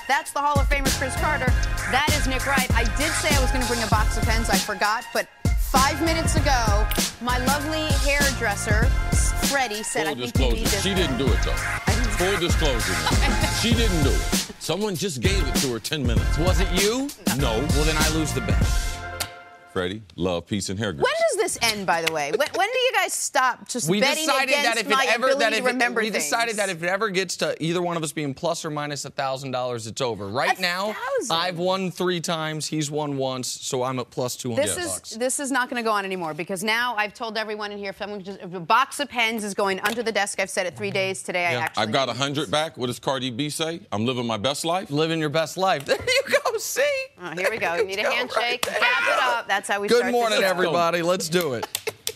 That's the Hall of Famer Chris Carter. That is Nick Wright. I did say I was going to bring a box of pens. I forgot, but 5 minutes ago, my lovely hairdresser, Freddie, said, I think you need this. She didn't do it, though. Full disclosure. She didn't do it. Someone just gave it to her 10 minutes. Was it you? No. Well, then I lose the bet. Freddie, love, peace, and hair grease. When does this end, by the way? When do you guys stop just betting against my ability to remember things? We decided that if it ever gets to either one of us being plus or minus $1,000, it's over. Right now, I've won 3 times, he's won once, so I'm at plus $200. This is not going to go on anymore because now I've told everyone in here if a box of pens is going under the desk. I've said it 3 days today. Yeah. I've got 100 back. What does Cardi B say? I'm living my best life. Living your best life. There you go. See? Oh, here we go. You need a handshake. Dap it up. That's how we start. Good morning, everybody. Let's do it.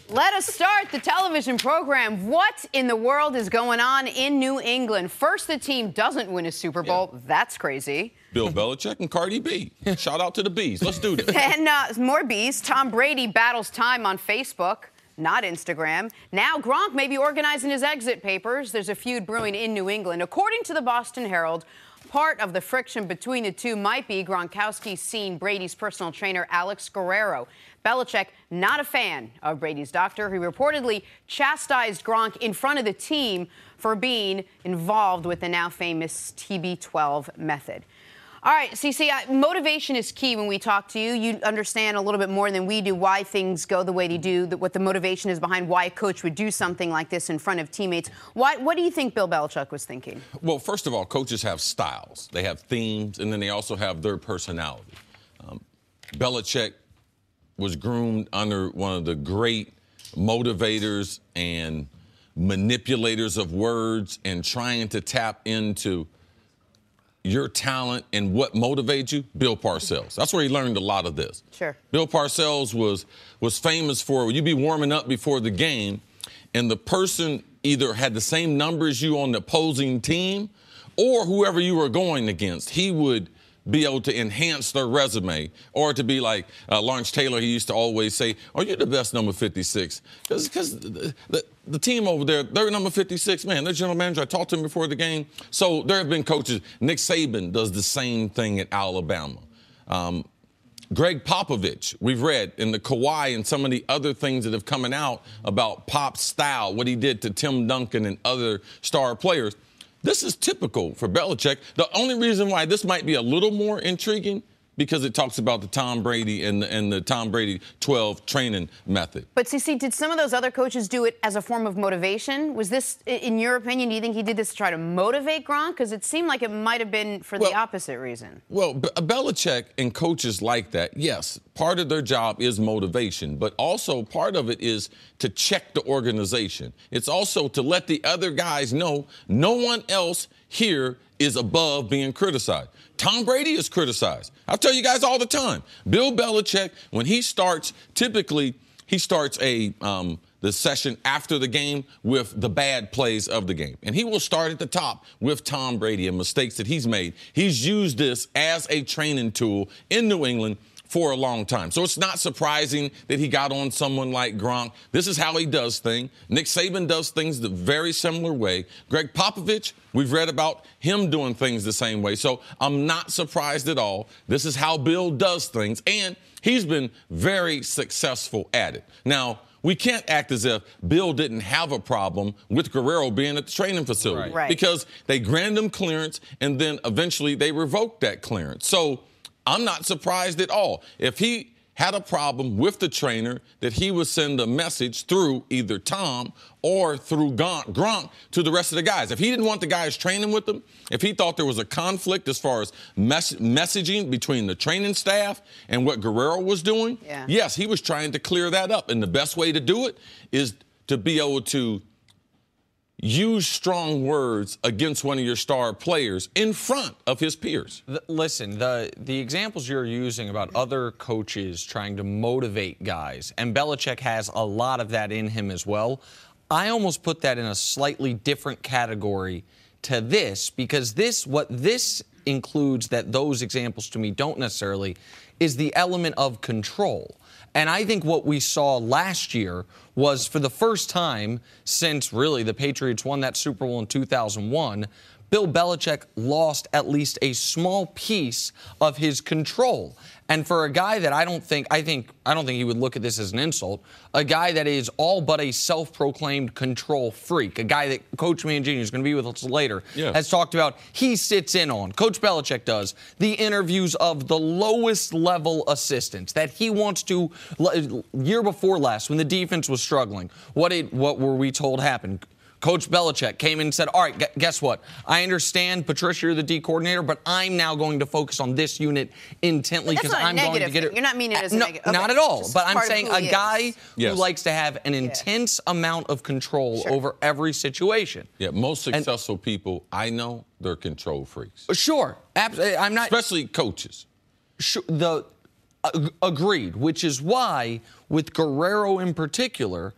Let us start the television program. What in the world is going on in New England? First, the team doesn't win a Super Bowl. Yeah. That's crazy. Bill Belichick and Cardi B. Shout out to the Bees. Let's do this. And more Bees. Tom Brady battles time on Facebook, not Instagram. Now Gronk may be organizing his exit papers. There's a feud brewing in New England. According to the Boston Herald, part of the friction between the two might be Gronkowski seeing Brady's personal trainer, Alex Guerrero. Belichick, not a fan of Brady's doctor, who reportedly chastised Gronk in front of the team for being involved with the now famous TB12 method. All right, CC, motivation is key when we talk to you. You understand a little bit more than we do why things go the way they do, what the motivation is behind why a coach would do something like this in front of teammates. What do you think Bill Belichick was thinking? Well, first of all, coaches have styles. They have themes, and then they also have their personality. Belichick was groomed under one of the great motivators and manipulators of words and trying to tap into your talent and what motivates you, Bill Parcells. That's where he learned a lot of this. Sure. Bill Parcells was famous for, you'd be warming up before the game, and the person either had the same number as you on the opposing team or whoever you were going against. He would be able to enhance their resume, or to be like Lawrence Taylor, he used to always say, "Oh, you're the best number 56." Because the team over there, they're number 56. Man, their general manager, I talked to him before the game. So there have been coaches. Nick Saban does the same thing at Alabama. Greg Popovich, we've read in the Kawhi and some of the other things that have coming out about Pop's style, what he did to Tim Duncan and other star players. This is typical for Belichick. The only reason why this might be a little more intriguing, because it talks about the Tom Brady and the Tom Brady 12 training method. But, CC, did some of those other coaches do it as a form of motivation? Was this, in your opinion, do you think he did this to try to motivate Gronk? Because it seemed like it might have been for the opposite reason. Well, Belichick and coaches like that, yes, part of their job is motivation, but also part of it is to check the organization. It's also to let the other guys know no one else here is above being criticized. Tom Brady is criticized. I'll tell you guys all the time. Bill Belichick, when he starts, typically he starts the session after the game with the bad plays of the game. And he will start at the top with Tom Brady and mistakes that he's made. He's used this as a training tool in New England for a long time. So it's not surprising that he got on someone like Gronk. This is how he does things. Nick Saban does things the very similar way. Greg Popovich, we've read about him doing things the same way. So I'm not surprised at all. This is how Bill does things, and he's been very successful at it. Now, we can't act as if Bill didn't have a problem with Guerrero being at the training facility. Right. Because they granted him clearance, and then eventually they revoked that clearance. So I'm not surprised at all. If he had a problem with the trainer, that he would send a message through either Tom or through Gronk to the rest of the guys. If he didn't want the guys training with him, if he thought there was a conflict as far as messaging between the training staff and what Guerrero was doing, yes, he was trying to clear that up. And the best way to do it is to be able to use strong words against one of your star players in front of his peers. Listen, the examples you're using about other coaches trying to motivate guys, and Belichick has a lot of that in him as well, I almost put that in a slightly different category to this, because what this includes that those examples to me don't necessarily is the element of control. And I think what we saw last year was, for the first time since really the Patriots won that Super Bowl in 2001, Bill Belichick lost at least a small piece of his control. And for a guy that I don't think he would look at this as an insult, a guy that is all but a self-proclaimed control freak, a guy that Coach Mangini is going to be with us later, has talked about, he sits in on, Coach Belichick does, the interviews of the lowest level assistants that he wants to, year before last when the defense was struggling, what were we told happened? Coach Belichick came in and said, all right, guess what? I understand, Patricia, you're the D coordinator, but I'm now going to focus on this unit intently because I'm going to get it. You're not meaning it as a negative. Okay. Not at all. But I'm saying a guy who likes to have an intense amount of control over every situation. Yeah, most successful people I know, they're control freaks. Sure. I'm not. Especially coaches. Agreed, which is why with Guerrero in particular,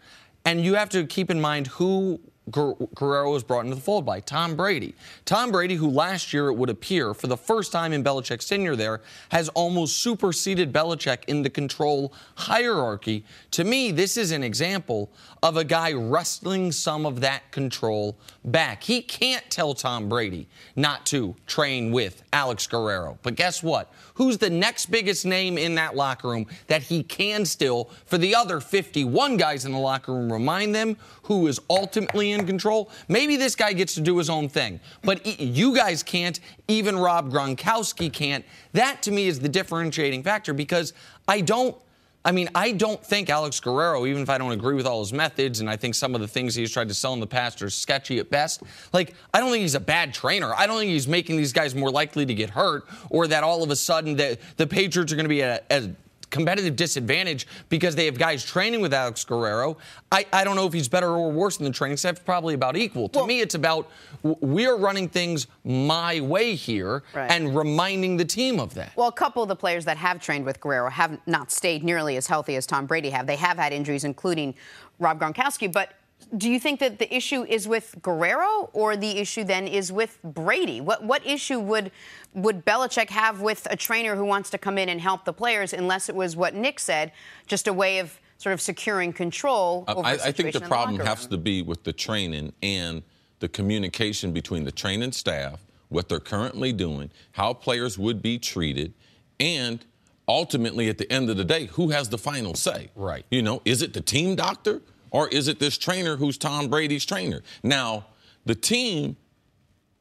and you have to keep in mind who Guerrero was brought into the fold by, Tom Brady. Tom Brady, who last year, it would appear, for the first time in Belichick's tenure there, has almost superseded Belichick in the control hierarchy. To me, this is an example of a guy wrestling some of that control back. He can't tell Tom Brady not to train with Alex Guerrero. But guess what? Who's the next biggest name in that locker room that he can still, for the other 51 guys in the locker room, remind them who is ultimately in control? Maybe this guy gets to do his own thing, but you guys can't. Even Rob Gronkowski can't. That, to me, is the differentiating factor because I don't think Alex Guerrero, even if I don't agree with all his methods and I think some of the things he's tried to sell in the past are sketchy at best, I don't think he's a bad trainer. I don't think he's making these guys more likely to get hurt or that all of a sudden the Patriots are going to be at a competitive disadvantage because they have guys training with Alex Guerrero. I don't know if he's better or worse than the training staff. Probably about equal. To me, it's about we're running things my way here and reminding the team of that. Well, a couple of the players that have trained with Guerrero have not stayed nearly as healthy as Tom Brady have. They have had injuries, including Rob Gronkowski. But do you think that the issue is with Guerrero or the issue then is with Brady? What issue would Belichick have with a trainer who wants to come in and help the players unless it was what Nick said, just a way of sort of securing control over a situation? I think the problem has to be with the training and the communication between the training staff, what they're currently doing, how players would be treated, and ultimately at the end of the day, who has the final say? Right. Is it the team doctor? Or is it this trainer who's Tom Brady's trainer? Now, the team,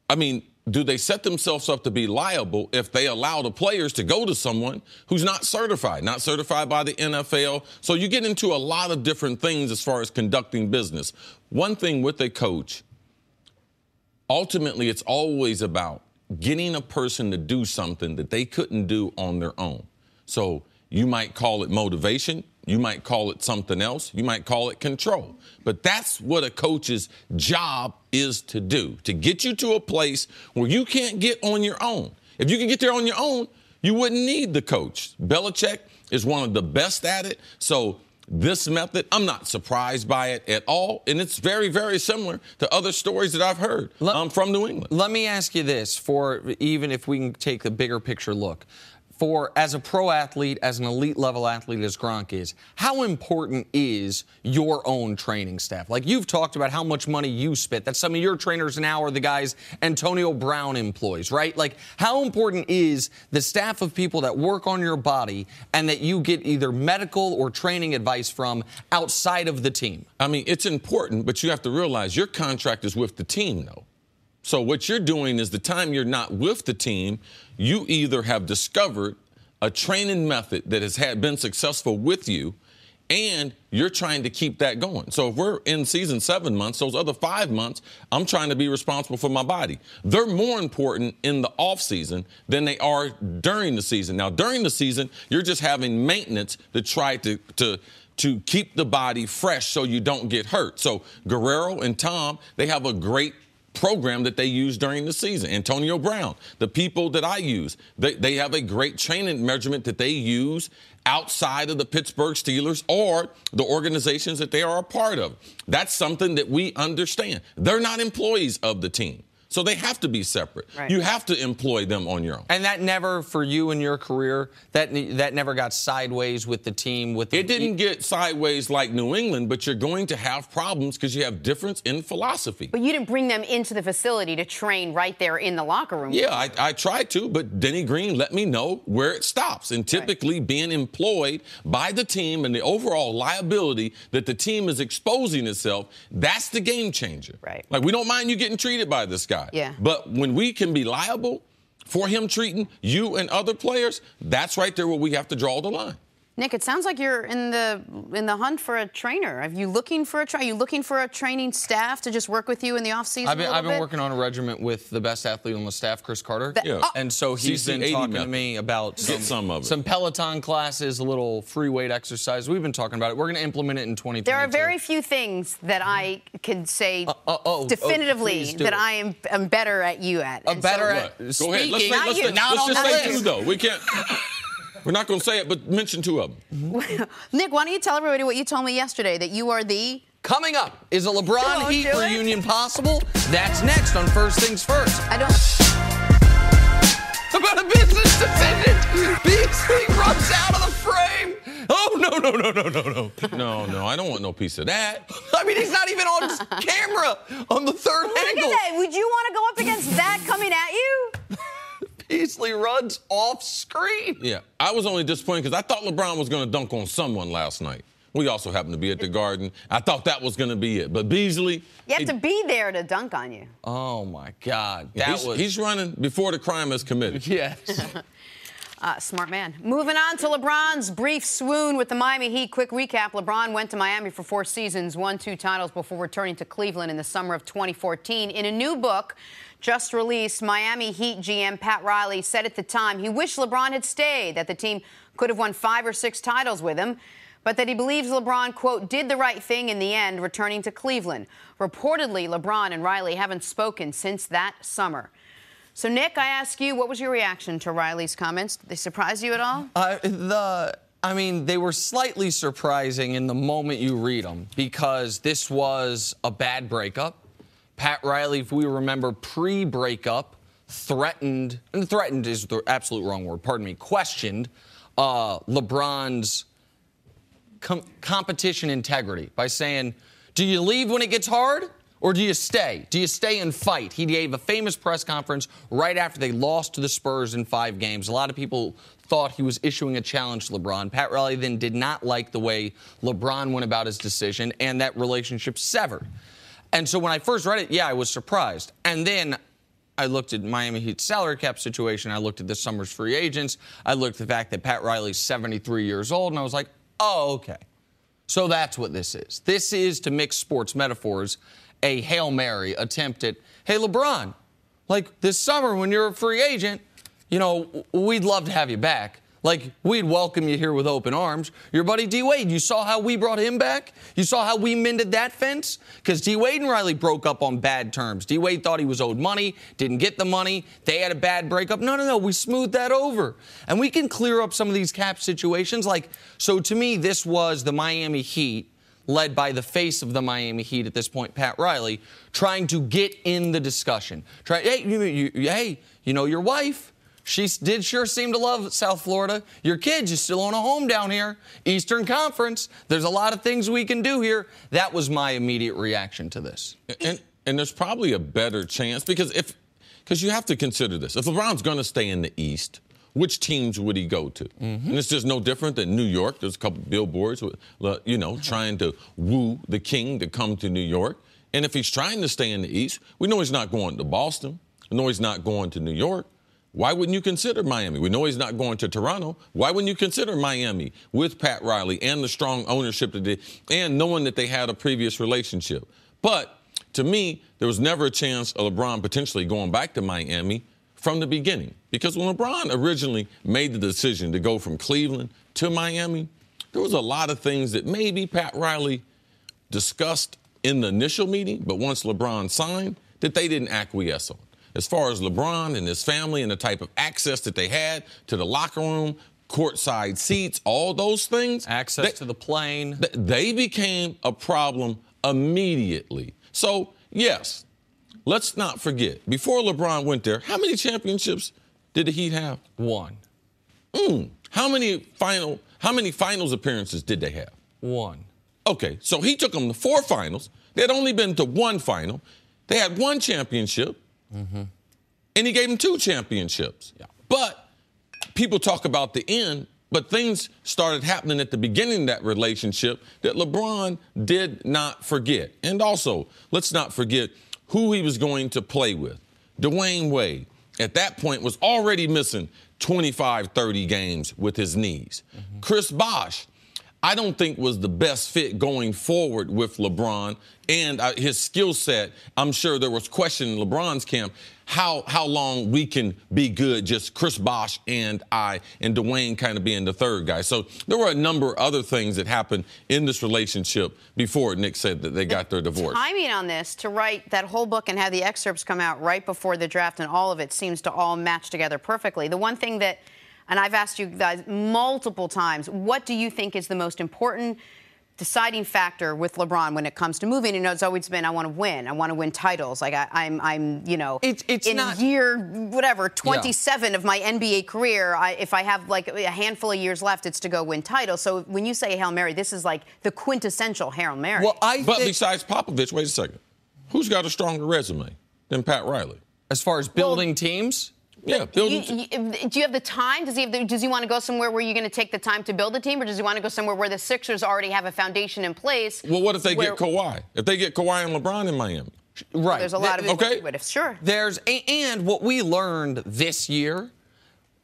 do they set themselves up to be liable if they allow the players to go to someone who's not certified by the NFL? So you get into a lot of different things as far as conducting business. One thing with a coach, ultimately it's always about getting a person to do something that they couldn't do on their own. So you might call it motivation. You might call it something else. You might call it control. But that's what a coach's job is to do, to get you to a place where you can't get on your own. If you can get there on your own, you wouldn't need the coach. Belichick is one of the best at it. So this method, I'm not surprised by it at all. And it's very, very similar to other stories that I've heard from New England. Let me ask you this, even if we can take the bigger picture look. As a pro athlete, as an elite level athlete as Gronk is, how important is your own training staff? You've talked about how much money you spent. That some of your trainers now are the guys Antonio Brown employs, right? How important is the staff of people that work on your body and that you get either medical or training advice from outside of the team? It's important, but you have to realize your contract is with the team, though. So what you're doing is the time you're not with the team, you either have discovered a training method that has been successful with you, and you're trying to keep that going. So if we're in season 7 months, those other 5 months, I'm trying to be responsible for my body. They're more important in the off season than they are during the season. Now, during the season, you're just having maintenance to try to keep the body fresh so you don't get hurt. So Guerrero and Tom, they have a great program that they use during the season. Antonio Brown, the people that I use, they have a great training measurement that they use outside of the Pittsburgh Steelers or the organizations that they are a part of. That's something that we understand. They're not employees of the team. So they have to be separate. Right. You have to employ them on your own. And that never, for you in your career, that never got sideways with the team. It didn't get sideways like New England, but you're going to have problems because you have difference in philosophy. But you didn't bring them into the facility to train right there in the locker room. Yeah, I tried to, but Denny Green let me know where it stops. And typically being employed by the team and the overall liability that the team is exposing itself, that's the game changer. Right. Like, we don't mind you getting treated by this guy. Yeah. But when we can be liable for him treating you and other players, that's right there where we have to draw the line. Nick, it sounds like you're in the hunt for a trainer. Are you looking for a training staff to just work with you in the offseason? I've been working on a regiment with the best athlete on the staff, Chris Carter. And so he's been talking to me about some Peloton classes, a little free weight exercise. We've been talking about it. We're going to implement it in 2022. There are very few things that I can say definitively that I am better at you at. Go ahead. Let's just say two, though. We can't. We're not going to say it, but mention two of them. Nick, why don't you tell everybody what you told me yesterday, that you are the... Coming up, is a LeBron Heat reunion possible? That's next on First Things First. I don't... About a business decision. Beasley runs out of the frame. Oh, no. No, I don't want no piece of that. I mean, he's not even on camera on the third angle. Look at that. Would you want to go up against that coming at you? Beasley runs off screen. Yeah, I was only disappointed because I thought LeBron was going to dunk on someone last night. We also happened to be at the Garden. I thought that was going to be it. But Beasley... You have to be there to dunk on you. Oh, my God. He's running before the crime is committed. Yes. Smart man. Moving on to LeBron's brief swoon with the Miami Heat. Quick recap. LeBron went to Miami for 4 seasons, won 2 titles before returning to Cleveland in the summer of 2014. In a new book just released, Miami Heat GM Pat Riley said at the time he wished LeBron had stayed, that the team could have won 5 or 6 titles with him, but that he believes LeBron, quote, did the right thing in the end, returning to Cleveland. Reportedly, LeBron and Riley haven't spoken since that summer. So, Nick, I ask you, what was your reaction to Riley's comments? Did they surprise you at all? I mean, they were slightly surprising in the moment you read them because this was a bad breakup. Pat Riley, if we remember, pre-breakup, threatened is the absolute wrong word, questioned LeBron's competition integrity by saying, do you leave when it gets hard or do you stay? Do you stay and fight? He gave a famous press conference right after they lost to the Spurs in 5 games. A lot of people thought he was issuing a challenge to LeBron. Pat Riley then did not like the way LeBron went about his decision, and that relationship severed. And so when I first read it, I was surprised. And then I looked at Miami Heat's salary cap situation. I looked at this summer's free agents. I looked at the fact that Pat Riley's 73 years old, and I was like, oh, okay. So that's what this is. This is, to mix sports metaphors, a Hail Mary attempt at, hey, LeBron, like this summer when you're a free agent, we'd love to have you back. Like, we'd welcome you here with open arms. Your buddy D-Wade, you saw how we brought him back? You saw how we mended that fence? Because D-Wade and Riley broke up on bad terms. D-Wade thought he was owed money, didn't get the money. They had a bad breakup. No, we smoothed that over. And we can clear up some of these cap situations. So to me, this was the Miami Heat, led by the face of the Miami Heat at this point, Pat Riley, trying to get in the discussion. Hey, your wife, she did sure seem to love South Florida. Your kids, you still own a home down here. Eastern Conference. There's a lot of things we can do here. That was my immediate reaction to this. And there's probably a better chance because you have to consider this. If LeBron's going to stay in the East, which teams would he go to? Mm-hmm. And it's just no different than New York. There's a couple billboards, trying to woo the king to come to New York. And if he's trying to stay in the East, we know he's not going to Boston. We know he's not going to New York. Why wouldn't you consider Miami? We know he's not going to Toronto. Why wouldn't you consider Miami with Pat Riley and the strong ownership and knowing that they had a previous relationship? But to me, there was never a chance of LeBron potentially going back to Miami from the beginning. Because when LeBron originally made the decision to go from Cleveland to Miami, there was a lot of things that maybe Pat Riley discussed in the initial meeting, but once LeBron signed, that they didn't acquiesce on. As far as LeBron and his family and the type of access that they had to the locker room, courtside seats, all those things. Access to the plane. They became a problem immediately. So, yes, let's not forget, before LeBron went there, how many championships did the Heat have? 1. How many finals appearances did they have? 1. Okay, so he took them to 4 finals. They had only been to 1 final. They had 1 championship, and he gave them 2 championships. Yeah. But people talk about the end, but things started happening at the beginning of that relationship that LeBron did not forget. And also, let's not forget who he was going to play with. Dwayne Wade, at that point, was already missing 25, 30 games with his knees. Chris Bosh, I don't think was the best fit going forward with LeBron and his skill set. I'm sure there was question in LeBron's camp how long we can be good, just Chris Bosh and Dwayne kind of being the third guy. So there were a number of other things that happened in this relationship before Nick said that they got their divorce. Timing on this, to write that whole book and have the excerpts come out right before the draft, and all of it seems to all match together perfectly. The one thing that, and I've asked you guys multiple times, what do you think is the most important deciding factor with LeBron when it comes to moving? And it's always been, I want to win titles. Like I'm it's in not, year, whatever, 27 of my NBA career, if I have like a handful of years left, it's to go win titles. So when you say Hail Mary, this is like the quintessential Hail Mary. Well, but besides Popovich, wait a second, who's got a stronger resume than Pat Riley? As far as building teams? Yeah, building. Do you have the time? Does he want to go somewhere where you're going to take the time to build a team, or does he want to go somewhere where the Sixers already have a foundation in place? Well, what if they get Kawhi? If they get Kawhi and LeBron in Miami? Right. There's a lot of it. Sure. And what we learned this year,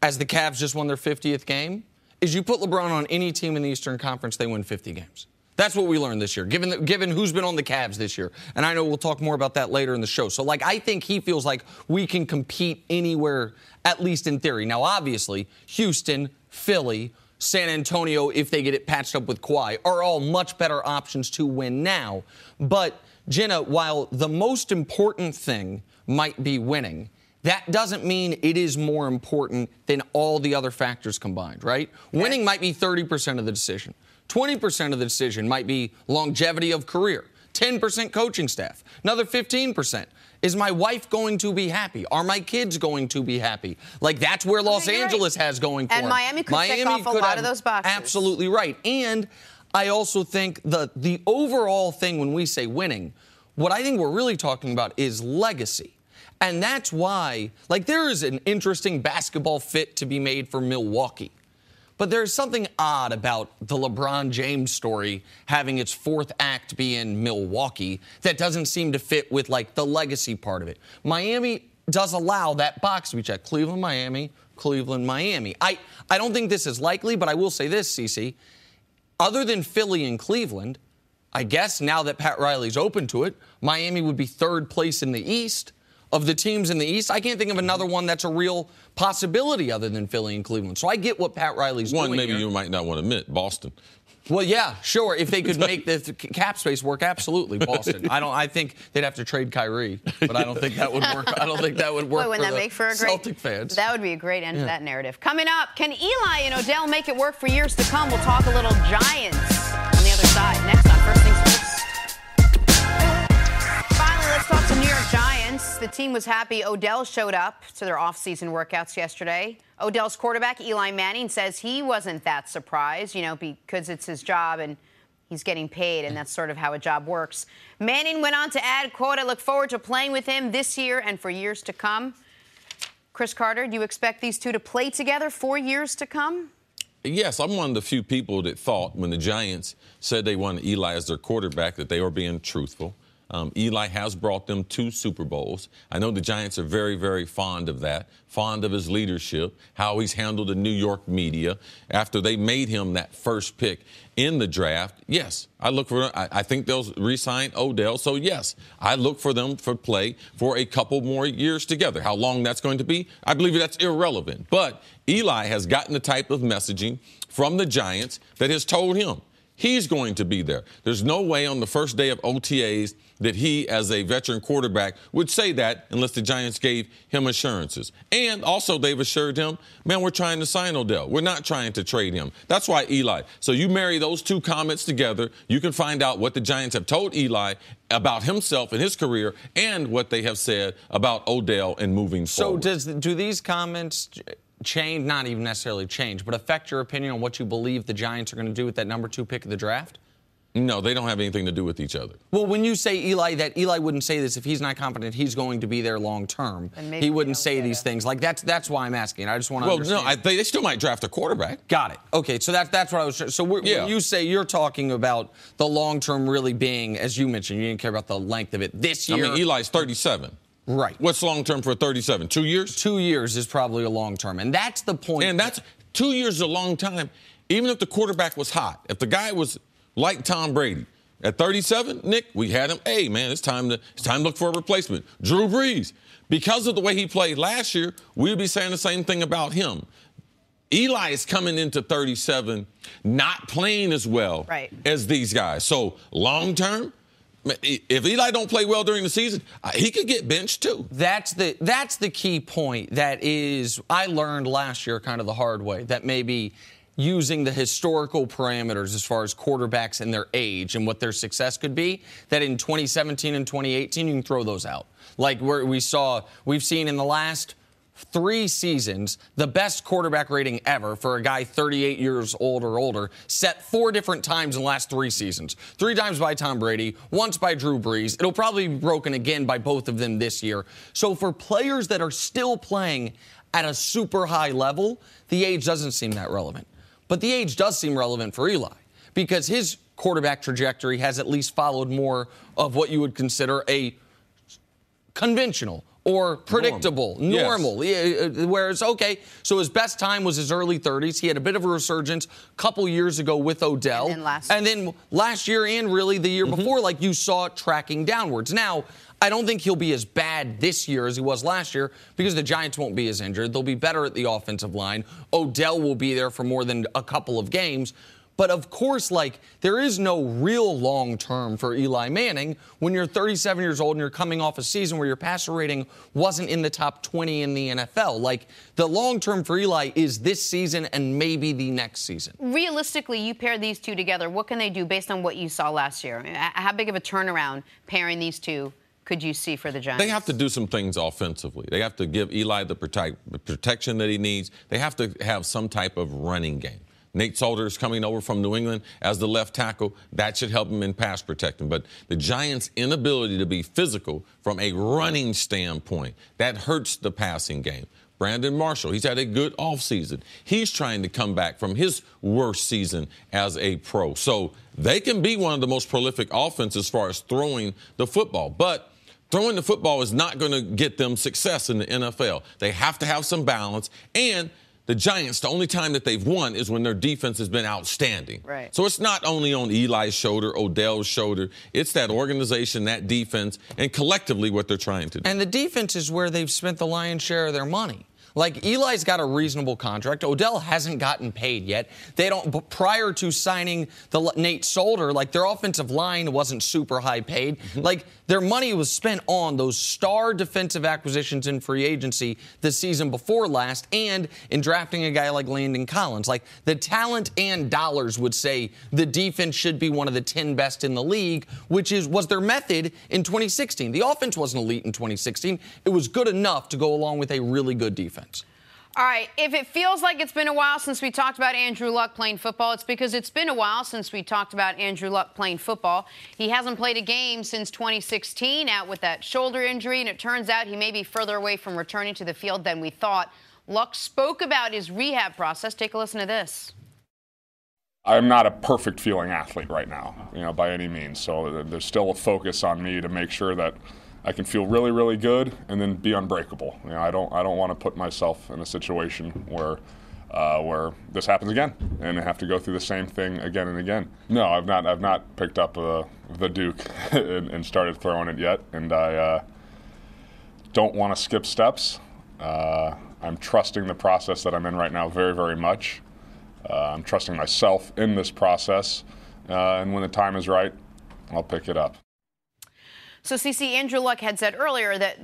as the Cavs just won their 50th game, is you put LeBron on any team in the Eastern Conference, they win 50 games. That's what we learned this year, given who's been on the Cavs this year. And I know we'll talk more about that later in the show. So, I think he feels like we can compete anywhere, at least in theory. Now, obviously, Houston, Philly, San Antonio, if they get it patched up with Kawhi, are all much better options to win now. But, Jenna, while the most important thing might be winning, that doesn't mean it is more important than all the other factors combined, right? Okay. Winning might be 30% of the decision. 20% of the decision might be longevity of career, 10% coaching staff, another 15%. Is my wife going to be happy? Are my kids going to be happy? That's where Los Angeles has going for them. And Miami could check off a lot of those boxes. Absolutely right. And I also think the overall thing when we say winning, what I think we're really talking about is legacy. And that's why, there is an interesting basketball fit to be made for Milwaukee. But there's something odd about the LeBron James story having its 4th act be in Milwaukee that doesn't seem to fit with, the legacy part of it. Miami does allow that box to be checked. Cleveland, Miami, Cleveland, Miami. I don't think this is likely, but I will say this, Cece. Other than Philly and Cleveland, I guess now that Pat Riley's open to it, Miami would be 3rd place in the East. Of the teams in the East, I can't think of another one that's a real possibility other than Philly and Cleveland. So I get what Pat Riley's doing. One maybe here. You might not want to admit, Boston. Well, yeah, sure. If they could make the cap space work, absolutely, Boston. I think they'd have to trade Kyrie, but I don't think that would work. I don't think that would work. Boy, wouldn't that make for a great Celtic fans? That would be a great end to that narrative. Coming up, can Eli and Odell make it work for years to come? We'll talk a little Giants on the other side. Next on First Things First. Finally, let's talk some New York Giants. The team was happy Odell showed up to their off-season workouts yesterday. Odell's quarterback, Eli Manning, says he wasn't that surprised, because it's his job and he's getting paid, and that's sort of how a job works. Manning went on to add, quote, "I look forward to playing with him this year and for years to come." Chris Carter, do you expect these two to play together for years to come? Yes, I'm one of the few people that thought when the Giants said they wanted Eli as their quarterback that they were being truthful. Eli has brought them 2 Super Bowls. I know the Giants are very, very fond of that, fond of his leadership, how he's handled the New York media after they made him that first pick in the draft. Yes, I think they'll re-sign Odell. So, yes, I look for them for play for a couple more years together. How long that's going to be, I believe that's irrelevant. But Eli has gotten the type of messaging from the Giants that has told him, He's going to be there. There's no way on the first day of OTAs that he, as a veteran quarterback, would say that unless the Giants gave him assurances. And also they've assured him, man, we're trying to sign Odell. We're not trying to trade him. That's why Eli. So you marry those two comments together, you can find out what the Giants have told Eli about himself and his career and what they have said about Odell and moving forward. So do these comments change, not even necessarily change, but affect your opinion on what you believe the Giants are going to do with that number 2 pick of the draft? No, they don't have anything to do with each other. Well, when you say Eli, that Eli wouldn't say this if he's not confident he's going to be there long term. He wouldn't say these things. Like that's why I'm asking. I just want to understand. Well, no, they still might draft a quarterback. Got it. Okay, so that's what I was. So when you say you're talking about the long term really being, as you mentioned, you didn't care about the length of it this year. I mean, Eli's 37. Right. What's long term for 37? 2 years? 2 years is probably a long term, and that's the point. And that's 2 years is a long time. Even if the quarterback was hot, if the guy was like Tom Brady at 37, Nick, we had him. Hey, man, it's time to look for a replacement. Drew Brees, because of the way he played last year, we'd be saying the same thing about him. Eli is coming into 37, not playing as well as these guys. So long term. If Eli don't play well during the season, he could get benched too. That's the key point. That is, I learned last year kind of the hard way that maybe using the historical parameters as far as quarterbacks and their age and what their success could be, that in 2017 and 2018 you can throw those out. Like we've seen in the last 3 seasons, the best quarterback rating ever for a guy 38 years old or older, set 4 different times in the last 3 seasons. 3 times by Tom Brady, once by Drew Brees. It'll probably be broken again by both of them this year. So for players that are still playing at a super high level, the age doesn't seem that relevant. But the age does seem relevant for Eli because his quarterback trajectory has at least followed more of what you would consider a conventional or predictable, normal. Yes. Whereas, okay, so his best time was his early 30s. He had a bit of a resurgence a couple years ago with Odell. And then last year and really the year before, like you saw it tracking downwards. Now, I don't think he'll be as bad this year as he was last year because the Giants won't be as injured. They'll be better at the offensive line. Odell will be there for more than a couple of games. But, of course, like, there is no real long term for Eli Manning when you're 37 years old and you're coming off a season where your passer rating wasn't in the top 20 in the NFL. Like, the long term for Eli is this season and maybe the next season. Realistically, you pair these two together. What can they do based on what you saw last year? How big of a turnaround pairing these two could you see for the Giants? They have to do some things offensively. They have to give Eli the protection that he needs. They have to have some type of running game. Nate Solder is coming over from New England as the left tackle. That should help him in pass protection. But the Giants' inability to be physical from a running standpoint, that hurts the passing game. Brandon Marshall, he's had a good offseason. He's trying to come back from his worst season as a pro. So they can be one of the most prolific offenses as far as throwing the football. But throwing the football is not going to get them success in the NFL. They have to have some balance. And the Giants, the only time that they've won is when their defense has been outstanding. Right. So it's not only on Eli's shoulder, Odell's shoulder. It's that organization, that defense, and collectively what they're trying to do. And the defense is where they've spent the lion's share of their money. Like, Eli's got a reasonable contract. Odell hasn't gotten paid yet. They don't, but prior to signing the Nate Solder, like, their offensive line wasn't super high paid. Like, their money was spent on those star defensive acquisitions in free agency the season before last and in drafting a guy like Landon Collins. Like, the talent and dollars would say the defense should be one of the 10 best in the league, which was their method in 2016. The offense wasn't elite in 2016. It was good enough to go along with a really good defense. All right, if it feels like it's been a while since we talked about Andrew Luck playing football, it's because it's been a while since we talked about Andrew Luck playing football. He hasn't played a game since 2016, out with that shoulder injury, and it turns out he may be further away from returning to the field than we thought. Luck spoke about his rehab process. Take a listen to this. I'm not a perfect feeling athlete right now, by any means. So there's still a focus on me to make sure that I can feel really, really good and then be unbreakable. I don't want to put myself in a situation where this happens again and I have to go through the same thing again and again. No, I've not picked up the Duke and started throwing it yet, and I don't want to skip steps. I'm trusting the process that I'm in right now very, very much. I'm trusting myself in this process, and when the time is right, I'll pick it up. So, CC, Andrew Luck had said earlier that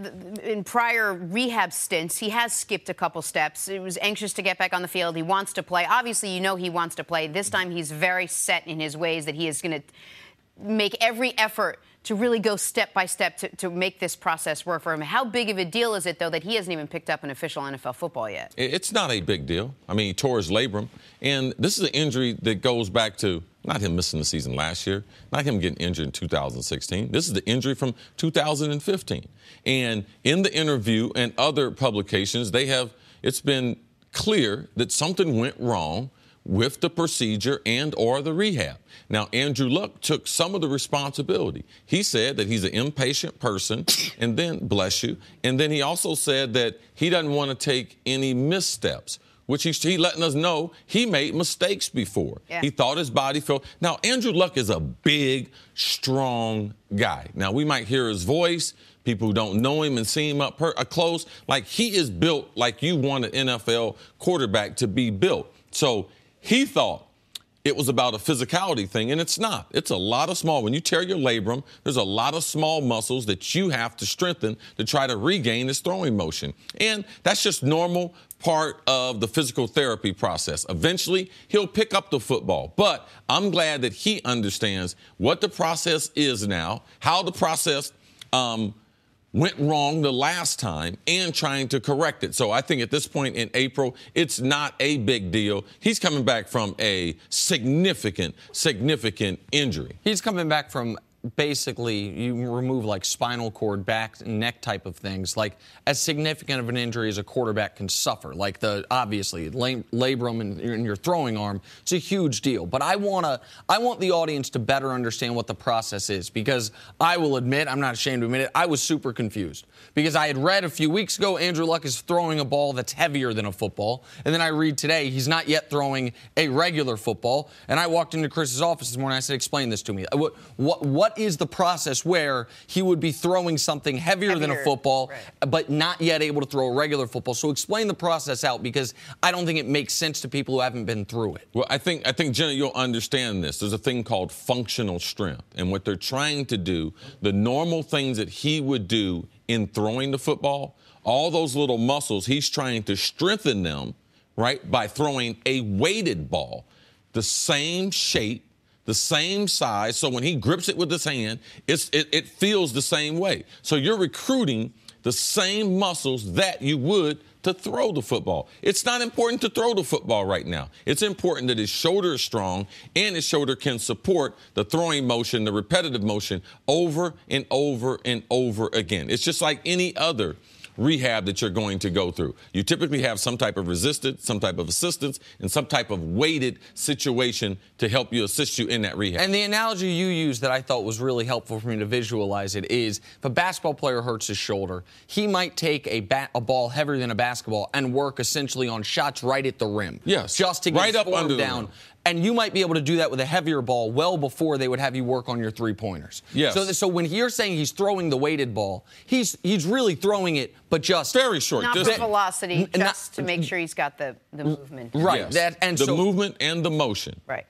in prior rehab stints, he has skipped a couple steps. He was anxious to get back on the field. He wants to play. Obviously, you know he wants to play. This time he's very set in his ways that he is going to make every effort to really go step by step to make this process work for him. How big of a deal is it, though, that he hasn't even picked up an official NFL football yet? It's not a big deal. I mean, he tore his labrum. And this is an injury that goes back to not him missing the season last year, not him getting injured in 2016. This is the injury from 2015. And in the interview and other publications, it's been clear that something went wrong with the procedure and or the rehab. Now, Andrew Luck took some of the responsibility. He said that he's an impatient person, and then, bless you, and then he also said that he doesn't want to take any missteps, which he's letting us know he made mistakes before. Yeah. He thought his body felt. Now, Andrew Luck is a big, strong guy. Now, we might hear his voice. People who don't know him and see him up close, like he is built like you want an NFL quarterback to be built. So he thought it was about a physicality thing, and it's not. It's a lot of small. When you tear your labrum, there's a lot of small muscles that you have to strengthen to try to regain this throwing motion. And that's just normal part of the physical therapy process. Eventually, he'll pick up the football. But I'm glad that he understands what the process is now, how the process went wrong the last time, and trying to correct it. So I think at this point in April, it's not a big deal. He's coming back from a significant injury. He's coming back from basically, you remove like spinal cord, back, neck type of things, like as significant of an injury as a quarterback can suffer. Like obviously labrum in your throwing arm, it's a huge deal. But I want the audience to better understand what the process is, because I will admit, I'm not ashamed to admit it, I was super confused. Because I had read a few weeks ago Andrew Luck is throwing a ball that's heavier than a football, and then I read today he's not yet throwing a regular football. And I walked into Chris's office this morning, I said, explain this to me. What is the process where he would be throwing something heavier than a football, right, but not yet able to throw a regular football? So explain the process out, because I don't think it makes sense to people who haven't been through it. Well, I think Jenna, you'll understand this. There's a thing called functional strength, and what they're trying to do, the normal things that he would do in throwing the football, all those little muscles, he's trying to strengthen them, right, by throwing a weighted ball, the same shape, the same size, so when he grips it with his hand, it feels the same way. So you're recruiting the same muscles that you would to throw the football. It's not important to throw the football right now. It's important that his shoulder is strong and his shoulder can support the throwing motion, the repetitive motion, over and over and over again. It's just like any other rehab that you're going to go through. You typically have some type of resistance, some type of assistance, and some type of weighted situation to help you, assist you in that rehab. And the analogy you used that I thought was really helpful for me to visualize it is, if a basketball player hurts his shoulder, he might take a ball heavier than a basketball and work essentially on shots right at the rim. Yes. Just to get right up under down. The rim. And you might be able to do that with a heavier ball well before they would have you work on your three-pointers. Yes. So when you're saying he's throwing the weighted ball, he's really throwing it, but just very short. Not for velocity, just to make sure he's got the movement. Right. Yes. The movement and the motion. Right.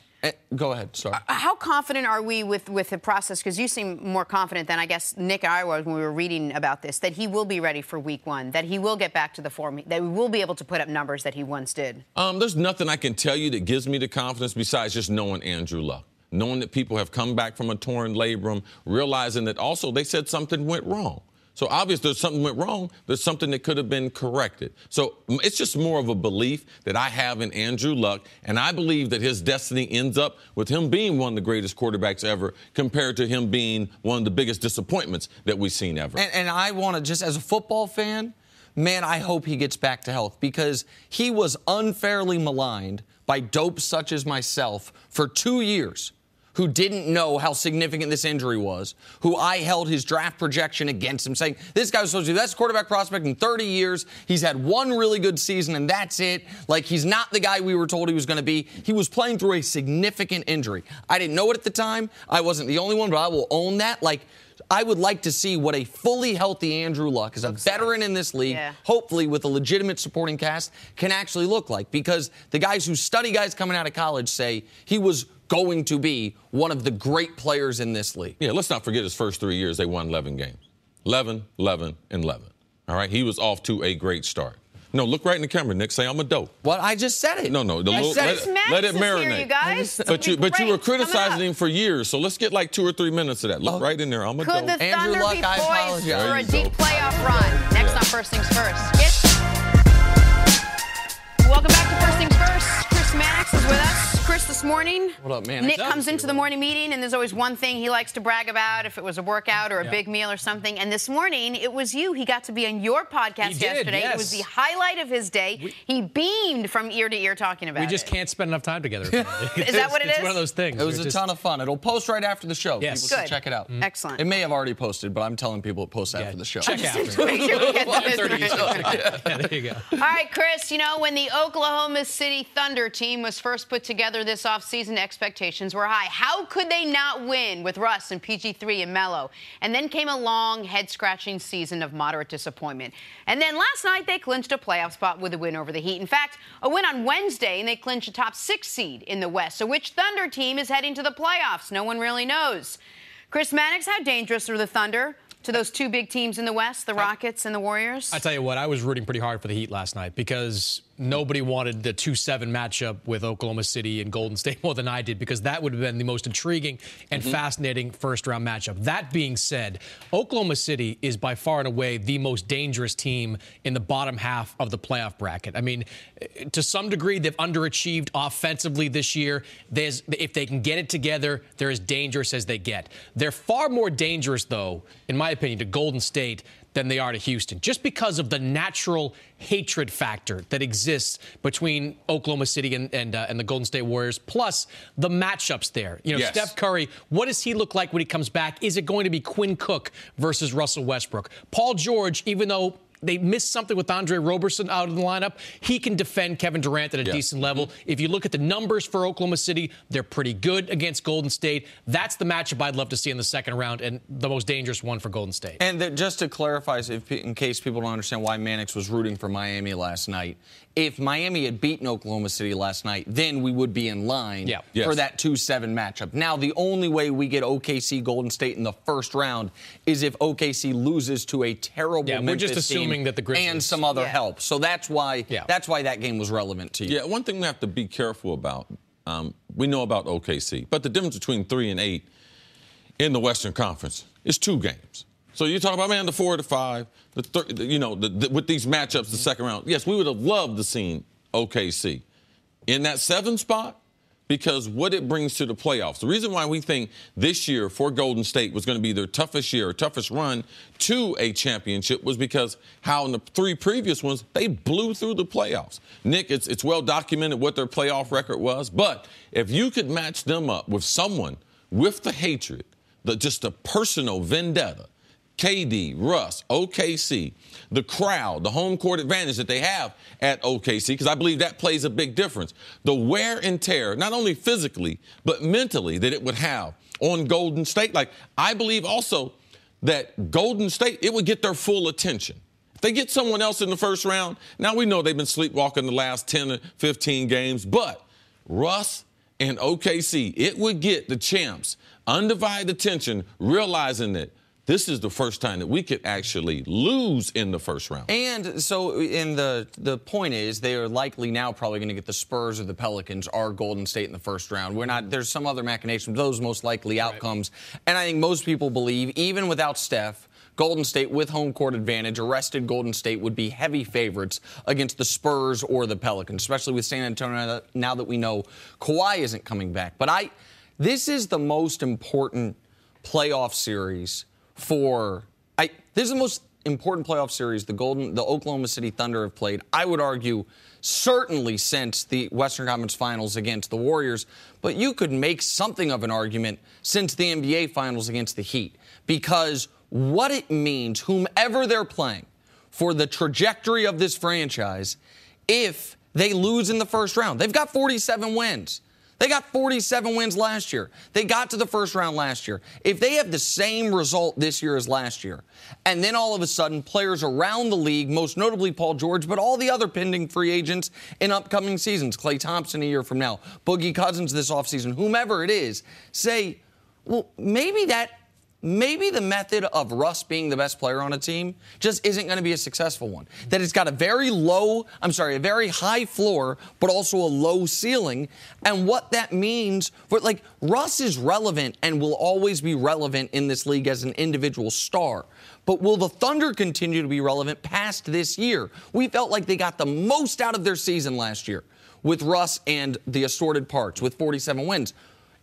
Go ahead, sorry. How confident are we with the process? Because you seem more confident than I guess Nick and I were when we were reading about this, that he will be ready for week one, that he will get back to the form, that we will be able to put up numbers that he once did. There's nothing I can tell you that gives me the confidence besides just knowing Andrew Luck, knowing that people have come back from a torn labrum, realizing that also they said something went wrong. So obviously there's something went wrong. There's something that could have been corrected. So it's just more of a belief that I have in Andrew Luck, and I believe that his destiny ends up with him being one of the greatest quarterbacks ever compared to him being one of the biggest disappointments that we've seen ever. And I want to, just as a football fan, man, I hope he gets back to health, because he was unfairly maligned by dopes such as myself for 2 years, who didn't know how significant this injury was, who I held his draft projection against him, saying, this guy was supposed to be the best quarterback prospect in 30 years. He's had one really good season, and that's it. Like, he's not the guy we were told he was going to be. He was playing through a significant injury. I didn't know it at the time. I wasn't the only one, but I will own that. Like, I would like to see what a fully healthy Andrew Luck, as a veteran in this league, hopefully with a legitimate supporting cast, can actually look like. Because the guys who study guys coming out of college say he was going to be one of the great players in this league. Yeah, let's not forget his first 3 years, they won 11 games. 11, 11, and 11. All right, he was off to a great start. No, look right in the camera, Nick. Say I'm a dope. What? I just said it. No. Let it marinate. Here, you guys. But you were criticizing him for years, so let's get like 2 or 3 minutes of that. Look right in there. I'm a dope. Could the Andrew Thunder Luck, be poised for a deep playoff run? Next on First Things First. Welcome back to First Things First. Chris Mannix is with us. Chris, this morning, what up, man? Nick comes into the morning meeting, and there's always one thing he likes to brag about, if it was a workout or a big meal or something. And this morning, it was you. He got to be on your podcast yesterday. Yes. It was the highlight of his day. He beamed from ear to ear talking about it. We just can't spend enough time together. Is that what it is? It's one of those things. It was a ton of fun. It'll post right after the show. Yes. People should check it out. Excellent. It may have already posted, but I'm telling people it posts after the show. Check after. To make sure we get that. There you go. All right, Chris, you know, when the Oklahoma City Thunder team was first put together this offseason, expectations were high. How could they not win with Russ and PG3 and Melo? And then came a long, head-scratching season of moderate disappointment. And then last night, they clinched a playoff spot with a win over the Heat. In fact, a win on Wednesday, and they clinched a top 6 seed in the West. So which Thunder team is heading to the playoffs? No one really knows. Chris Mannix, how dangerous are the Thunder to those 2 big teams in the West, the Rockets and the Warriors? I tell you what, I was rooting pretty hard for the Heat last night because nobody wanted the 2-7 matchup with Oklahoma City and Golden State more than I did, because that would have been the most intriguing and fascinating first-round matchup. That being said, Oklahoma City is by far and away the most dangerous team in the bottom half of the playoff bracket. I mean, to some degree, they've underachieved offensively this year. If they can get it together, they're as dangerous as they get. They're far more dangerous, though, in my opinion, to Golden State than they are to Houston, just because of the natural hatred factor that exists between Oklahoma City and the Golden State Warriors, plus the matchups there. You know, yes. Steph Curry, what does he look like when he comes back? Is it going to be Quinn Cook versus Russell Westbrook? Paul George, even though they missed something with Andre Roberson out of the lineup, he can defend Kevin Durant at a decent level. If you look at the numbers for Oklahoma City, they're pretty good against Golden State. That's the matchup I'd love to see in the second round, and the most dangerous one for Golden State. And just to clarify, in case people don't understand why Mannix was rooting for Miami last night, if Miami had beaten Oklahoma City last night, then we would be in line for that 2-7 matchup. Now, the only way we get OKC Golden State in the first round is if OKC loses to a terrible Memphis we're just assuming that the Grizzlies and some other help. So that's why that game was relevant to you. Yeah, one thing we have to be careful about, we know about OKC, but the difference between 3 and 8 in the Western Conference is 2 games. So you're talking about, man, the 4 to 5, with these matchups, the second round. Yes, we would have loved to seen OKC in that 7 spot, because what it brings to the playoffs. The reason why we think this year for Golden State was going to be their toughest year, or toughest run to a championship, was because how in the 3 previous ones, they blew through the playoffs. Nick, it's well documented what their playoff record was, but if you could match them up with someone with the hatred, just the personal vendetta, KD, Russ, OKC, the crowd, the home court advantage that they have at OKC, because I believe that plays a big difference. The wear and tear, not only physically, but mentally, that it would have on Golden State. Like, I believe also that Golden State, it would get their full attention. If they get someone else in the first round, now we know they've been sleepwalking the last 10 or 15 games, but Russ and OKC, it would get the champs undivided attention, realizing that this is the first time that we could actually lose in the first round. And so the point is, they are likely now probably going to get the Spurs or the Pelicans or Golden State in the first round. There's some other machinations, those most likely outcomes. Right. And I think most people believe, even without Steph, Golden State with home court advantage, a rested Golden State would be heavy favorites against the Spurs or the Pelicans, especially with San Antonio now that we know Kawhi isn't coming back. But this is the most important playoff series this is the most important playoff series the Oklahoma City Thunder have played, I would argue, certainly since the Western Conference Finals against the Warriors. But you could make something of an argument since the NBA Finals against the Heat, because what it means, whomever they're playing, for the trajectory of this franchise, if they lose in the first round. They've got 47 wins. They got 47 wins last year. They got to the first round last year. If they have the same result this year as last year, and then all of a sudden players around the league, most notably Paul George, but all the other pending free agents in upcoming seasons, Klay Thompson a year from now, Boogie Cousins this offseason, whomever it is, say, well, maybe the method of Russ being the best player on a team just isn't going to be a successful one. That it's got a very high floor, but also a low ceiling. And what that means for, like, Russ is relevant and will always be relevant in this league as an individual star. But will the Thunder continue to be relevant past this year? We felt like they got the most out of their season last year with Russ and the assorted parts with 47 wins.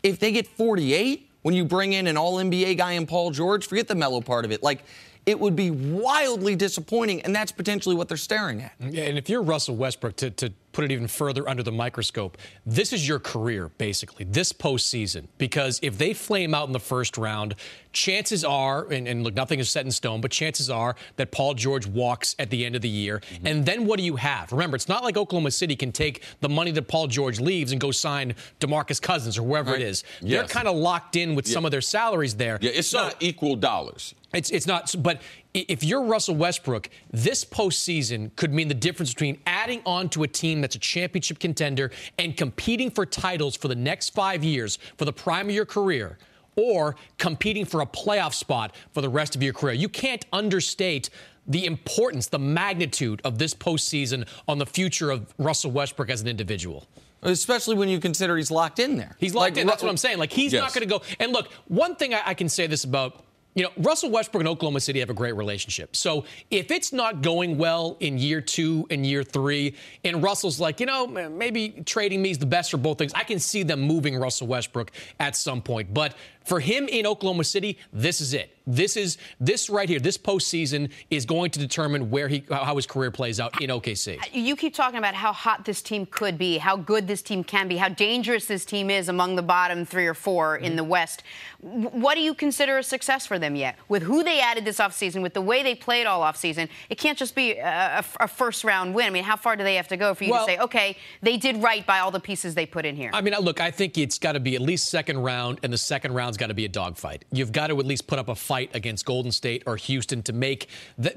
If they get 48, when you bring in an all-NBA guy in Paul George, forget the mellow part of it. Like, it would be wildly disappointing, and that's potentially what they're staring at. Yeah, and if you're Russell Westbrook, to put it even further under the microscope, this is your career, basically, this postseason. Because if they flame out in the first round, chances are, and look, nothing is set in stone, but chances are that Paul George walks at the end of the year. Mm-hmm. And then what do you have? Remember, it's not like Oklahoma City can take the money that Paul George leaves and go sign DeMarcus Cousins or whoever it is. Yes. They're kind of locked in with some of their salaries there. Yeah, it's not equal dollars. It's not, but if you're Russell Westbrook, this postseason could mean the difference between adding on to a team that's a championship contender and competing for titles for the next 5 years for the prime of your career, or competing for a playoff spot for the rest of your career. You can't understate the importance, the magnitude of this postseason on the future of Russell Westbrook as an individual. Especially when you consider he's locked in there. He's locked in. That's what I'm saying. Like, he's not going to go. And look, one thing I can say this about, you know, Russell Westbrook and Oklahoma City have a great relationship. So if it's not going well in year 2 and year 3, and Russell's like, you know, maybe trading me is the best for both things, I can see them moving Russell Westbrook at some point. But for him in Oklahoma City, this is it. This right here, this postseason is going to determine how his career plays out in OKC. You keep talking about how hot this team could be, how good this team can be, how dangerous this team is among the bottom 3 or 4 in the West. What do you consider a success for them yet? With who they added this offseason, with the way they played all offseason, it can't just be a first-round win. I mean, how far do they have to go for you to say, okay, they did right by all the pieces they put in here? I mean, look, I think it's got to be at least second round, and the second round's got to be a dogfight. You've got to at least put up a fight against Golden State or Houston to make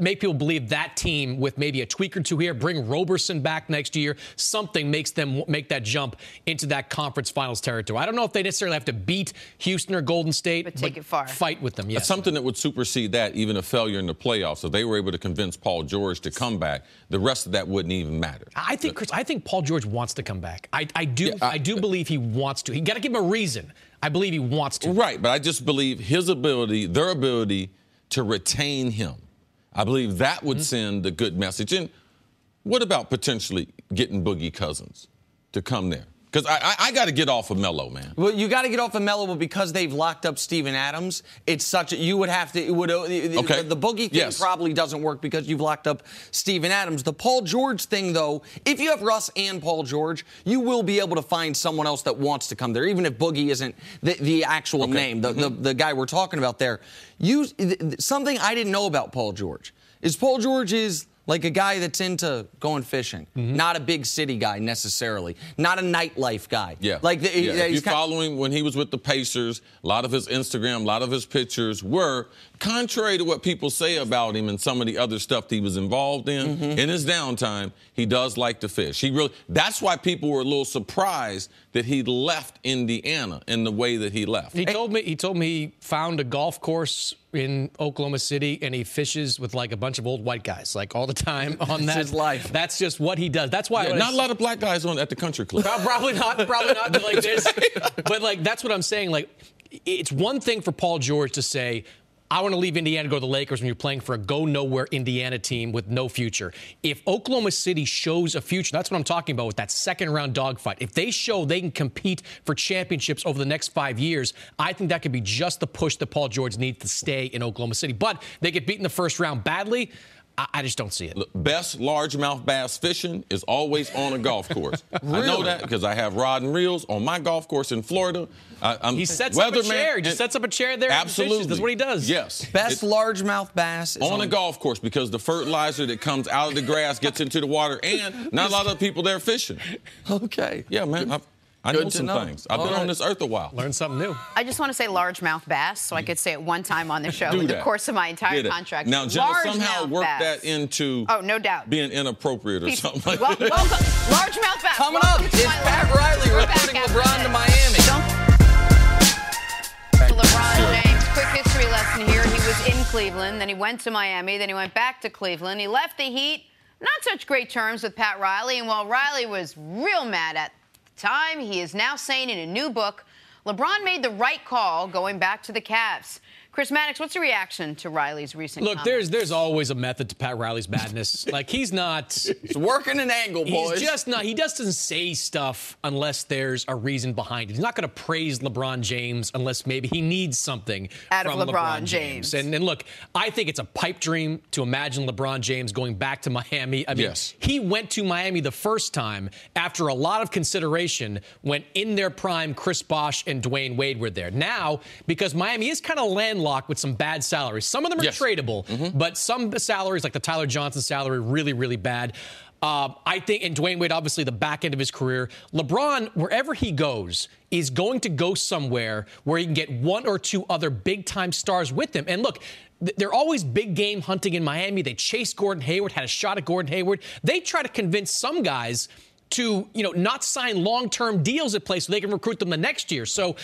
people believe that team with maybe a tweak or two here, bring Roberson back next year, something makes them make that jump into that conference finals territory. I don't know if they necessarily have to beat Houston or Golden State, but take it far. Fight with them, yes. Something that would supersede that, even a failure in the playoffs. If they were able to convince Paul George to come back, the rest of that wouldn't even matter. I think, Chris, Paul George wants to come back. I do believe he wants to. You got to give him a reason. I believe he wants to. Right, but I just believe their ability to retain him. I believe that would send a good message. And what about potentially getting Boogie Cousins to come there? Because I got to get off of Melo, man. Well, you got to get off of Melo, but because they've locked up Steven Adams, it's such a you would have to. Okay. The Boogie thing probably doesn't work because you've locked up Steven Adams. The Paul George thing, though, if you have Russ and Paul George, you will be able to find someone else that wants to come there, even if Boogie isn't the actual name, the guy we're talking about there. Something I didn't know about Paul George is Paul George is like a guy that's into going fishing, not a big city guy necessarily, not a nightlife guy. Yeah. If you follow him when he was with the Pacers, a lot of his Instagram, a lot of his pictures were contrary to what people say about him and some of the other stuff that he was involved in. In his downtime, he does like to fish. That's why people were a little surprised that he left Indiana in the way that he left. He told me he found a golf course in Oklahoma City, and he fishes with like a bunch of old white guys, like all the time on that. That's his life. That's just what he does. That's why not a lot of black guys at the country club. Probably not like this. But like that's what I'm saying. Like, it's one thing for Paul George to say, I want to leave Indiana to go to the Lakers when you're playing for a go-nowhere Indiana team with no future. If Oklahoma City shows a future, that's what I'm talking about with that second-round dogfight. If they show they can compete for championships over the next 5 years, I think that could be just the push that Paul George needs to stay in Oklahoma City. But they get beat in the first round badly. I just don't see it. Look, best largemouth bass fishing is always on a golf course. Really? I know that because I have rod and reels on my golf course in Florida. He sets up a chair. He just sets up a chair there. Absolutely. And fishes. That's what he does. Yes. Best largemouth bass is on a golf course because the fertilizer that comes out of the grass gets into the water, and not a lot of people there fishing. Okay. Yeah, man. I know some things. I've been on this earth a while. Learn something new. I just want to say largemouth bass, so I could say it one time on the show in the course of my entire contract. Now, Jenna somehow worked that into no doubt. being inappropriate or something like that. Welcome, largemouth bass. Coming up, is Pat Riley recruiting LeBron to Miami? LeBron James, quick history lesson here. He was in Cleveland, then he went to Miami, then he went back to Cleveland. He left the Heat, not such great terms with Pat Riley, and while Riley was real mad at the time, he is now saying in a new book, LeBron made the right call going back to the Cavs. Chris Maddox, what's your reaction to Riley's recent comments? There's always a method to Pat Riley's madness. Like, he's not... He's working an angle, boys. He's just not... He just doesn't say stuff unless there's a reason behind it. He's not going to praise LeBron James unless maybe he needs something out from of LeBron James. And look, I think it's a pipe dream to imagine LeBron James going back to Miami. I mean, he went to Miami the first time after a lot of consideration when in their prime Chris Bosh and Dwayne Wade were there. Now, because Miami is kind of landlocked with some bad salaries. Some of them are tradable, but some salaries, like the Tyler Johnson salary, really, really bad. I think, and Dwayne Wade, obviously, the back end of his career. LeBron, wherever he goes, is going to go somewhere where he can get one or two other big-time stars with him. And look, they're always big game hunting in Miami. They chased Gordon Hayward, had a shot at Gordon Hayward. They try to convince some guys to, not sign long-term deals at place so they can recruit them the next year. So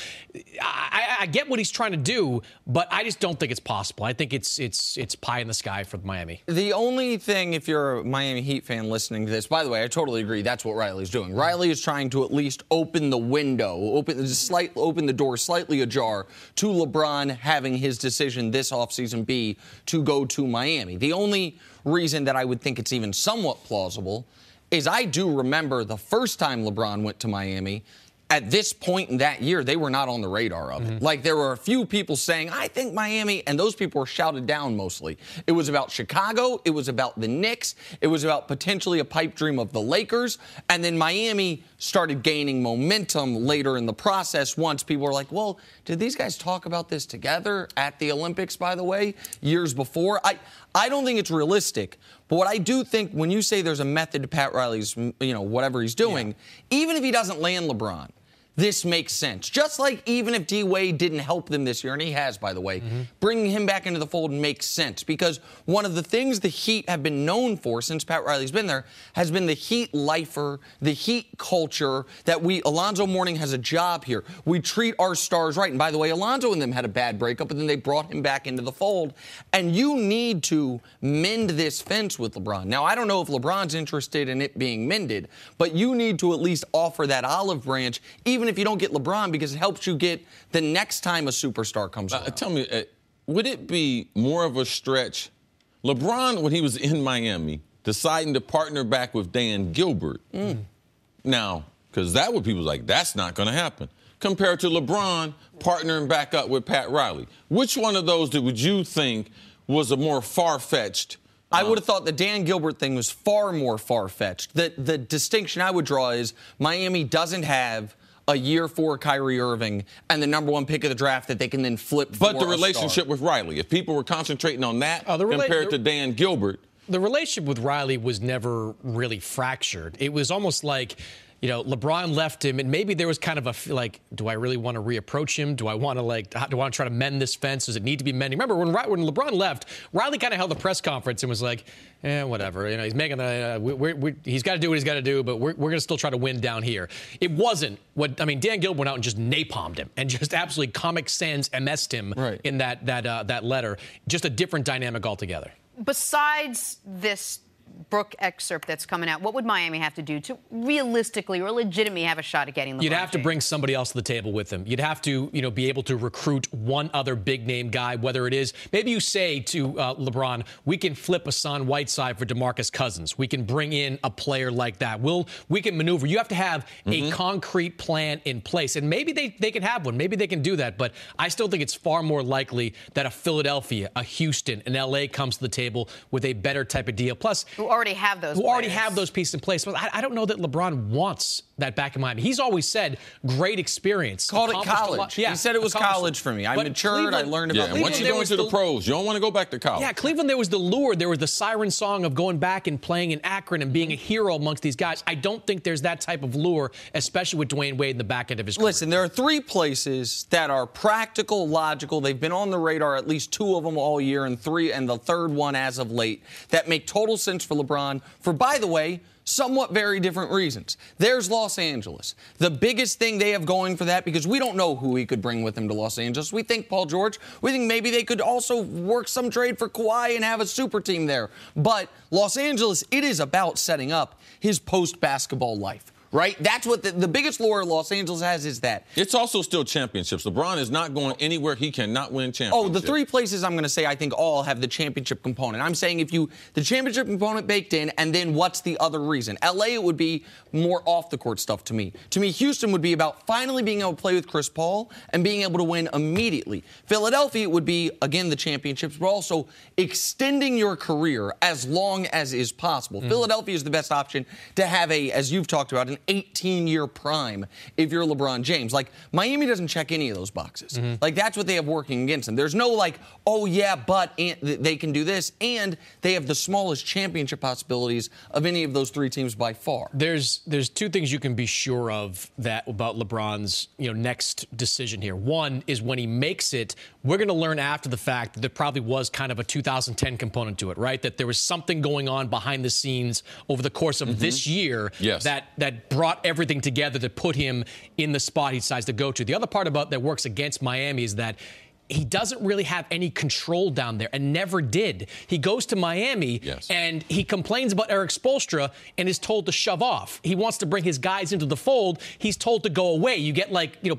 I get what he's trying to do, but I just don't think it's possible. I think it's pie in the sky for Miami. The only thing, if you're a Miami Heat fan listening to this, by the way, I totally agree. That's what Riley's doing. Riley is trying to at least open the window, open the door slightly ajar to LeBron having his decision this offseason be to go to Miami. The only reason that I would think it's even somewhat plausible is I do remember the first time LeBron went to Miami. At this point in that year, they were not on the radar of it. Like, there were a few people saying, I think Miami, and those people were shouted down mostly. It was about Chicago. It was about the Knicks. It was about potentially a pipe dream of the Lakers. And then Miami started gaining momentum later in the process once people were like, well, did these guys talk about this together at the Olympics, by the way, years before? I don't think it's realistic. But what I do think, when you say there's a method to Pat Riley's, whatever he's doing, even if he doesn't land LeBron, this makes sense. Just like even if D-Wade didn't help them this year, and he has, by the way, bringing him back into the fold makes sense. Because one of the things the Heat have been known for since Pat Riley's been there has been the Heat lifer, the Heat culture, that Alonzo Mourning has a job here. We treat our stars right. And by the way, Alonzo and them had a bad breakup, but then they brought him back into the fold. And you need to mend this fence with LeBron. Now, I don't know if LeBron's interested in it being mended, but you need to at least offer that olive branch, even if you don't get LeBron, because it helps you get the next time a superstar comes around. Tell me, would it be more of a stretch? LeBron, when he was in Miami, deciding to partner back with Dan Gilbert. Now, because that would people like, that's not going to happen. Compared to LeBron partnering back up with Pat Riley. Which one of those would you think was a more far-fetched? I would have thought the Dan Gilbert thing was far more far-fetched. The distinction I would draw is Miami doesn't have a year for Kyrie Irving and the number one pick of the draft that they can then flip for. But the relationship with Riley, if people were concentrating on that compared to Dan Gilbert. The relationship with Riley was never really fractured. It was almost like, LeBron left him, and maybe there was kind of a like, do I really want to reapproach him? Do I want to try to mend this fence? Does it need to be mending? Remember when LeBron left, Riley kind of held a press conference and was like, whatever. He's making he's got to do what he's got to do, but we're going to still try to win down here. It wasn't Dan Gilbert went out and just napalmed him and just absolutely Comic Sans MS'd him in that letter. Just a different dynamic altogether. Besides this Brooke excerpt that's coming out, what would Miami have to do to realistically or legitimately have a shot at getting LeBron You'd have to James? bring somebody else to the table with him. You'd have to, be able to recruit one other big-name guy, whether it is, maybe you say to LeBron, we can flip Hassan Whiteside for DeMarcus Cousins. We can bring in a player like that. We can maneuver. You have to have a concrete plan in place. And maybe they can have one. Maybe they can do that. But I still think it's far more likely that a Philadelphia, a Houston, an L.A. comes to the table with a better type of deal. Plus, already have those. Who already have those pieces in place. But I don't know that LeBron wants that back in Miami. He's always said great experience. Called it college. Yeah, he said it was college for me. I matured. I learned about. And once you go into the pros, you don't want to go back to college. Yeah, Cleveland, there was the lure. There was the siren song of going back and playing in Akron and being a hero amongst these guys. I don't think there's that type of lure, especially with Dwayne Wade in the back end of his career. Listen, there are 3 places that are practical, logical. They've been on the radar, at least 2 of them all year, and the third one as of late, that make total sense for LeBron for, by the way, somewhat very different reasons. There's Los Angeles. The biggest thing they have going for that, because we don't know who he could bring with him to Los Angeles. We think Paul George. We think maybe they could also work some trade for Kawhi and have a super team there. But Los Angeles, it is about setting up his post-basketball life. Right? That's what the biggest lure Los Angeles has is that. It's also still championships. LeBron is not going anywhere he cannot win championships. Oh, the 3 places I'm going to say I think all have the championship component. I'm saying the championship component baked in, and then what's the other reason? LA, it would be more off-the-court stuff to me. To me, Houston would be about finally being able to play with Chris Paul and being able to win immediately. Philadelphia would be, again, the championships, but also extending your career as long as is possible. Philadelphia is the best option to have as you've talked about, an 18-year prime if you're LeBron James. Like, Miami doesn't check any of those boxes. Like, that's what they have working against them. There's no, like, oh, yeah, but they can do this. And they have the smallest championship possibilities of any of those 3 teams by far. There's 2 things you can be sure of about LeBron's next decision here. One is when he makes it, we're going to learn after the fact that there probably was kind of a 2010 component to it, right? That there was something going on behind the scenes over the course of this year that brought everything together to put him in the spot he decides to go to. The other part about that works against Miami is that he doesn't really have any control down there and never did. He goes to Miami and he complains about Eric Spoelstra and is told to shove off. He wants to bring his guys into the fold. He's told to go away. You get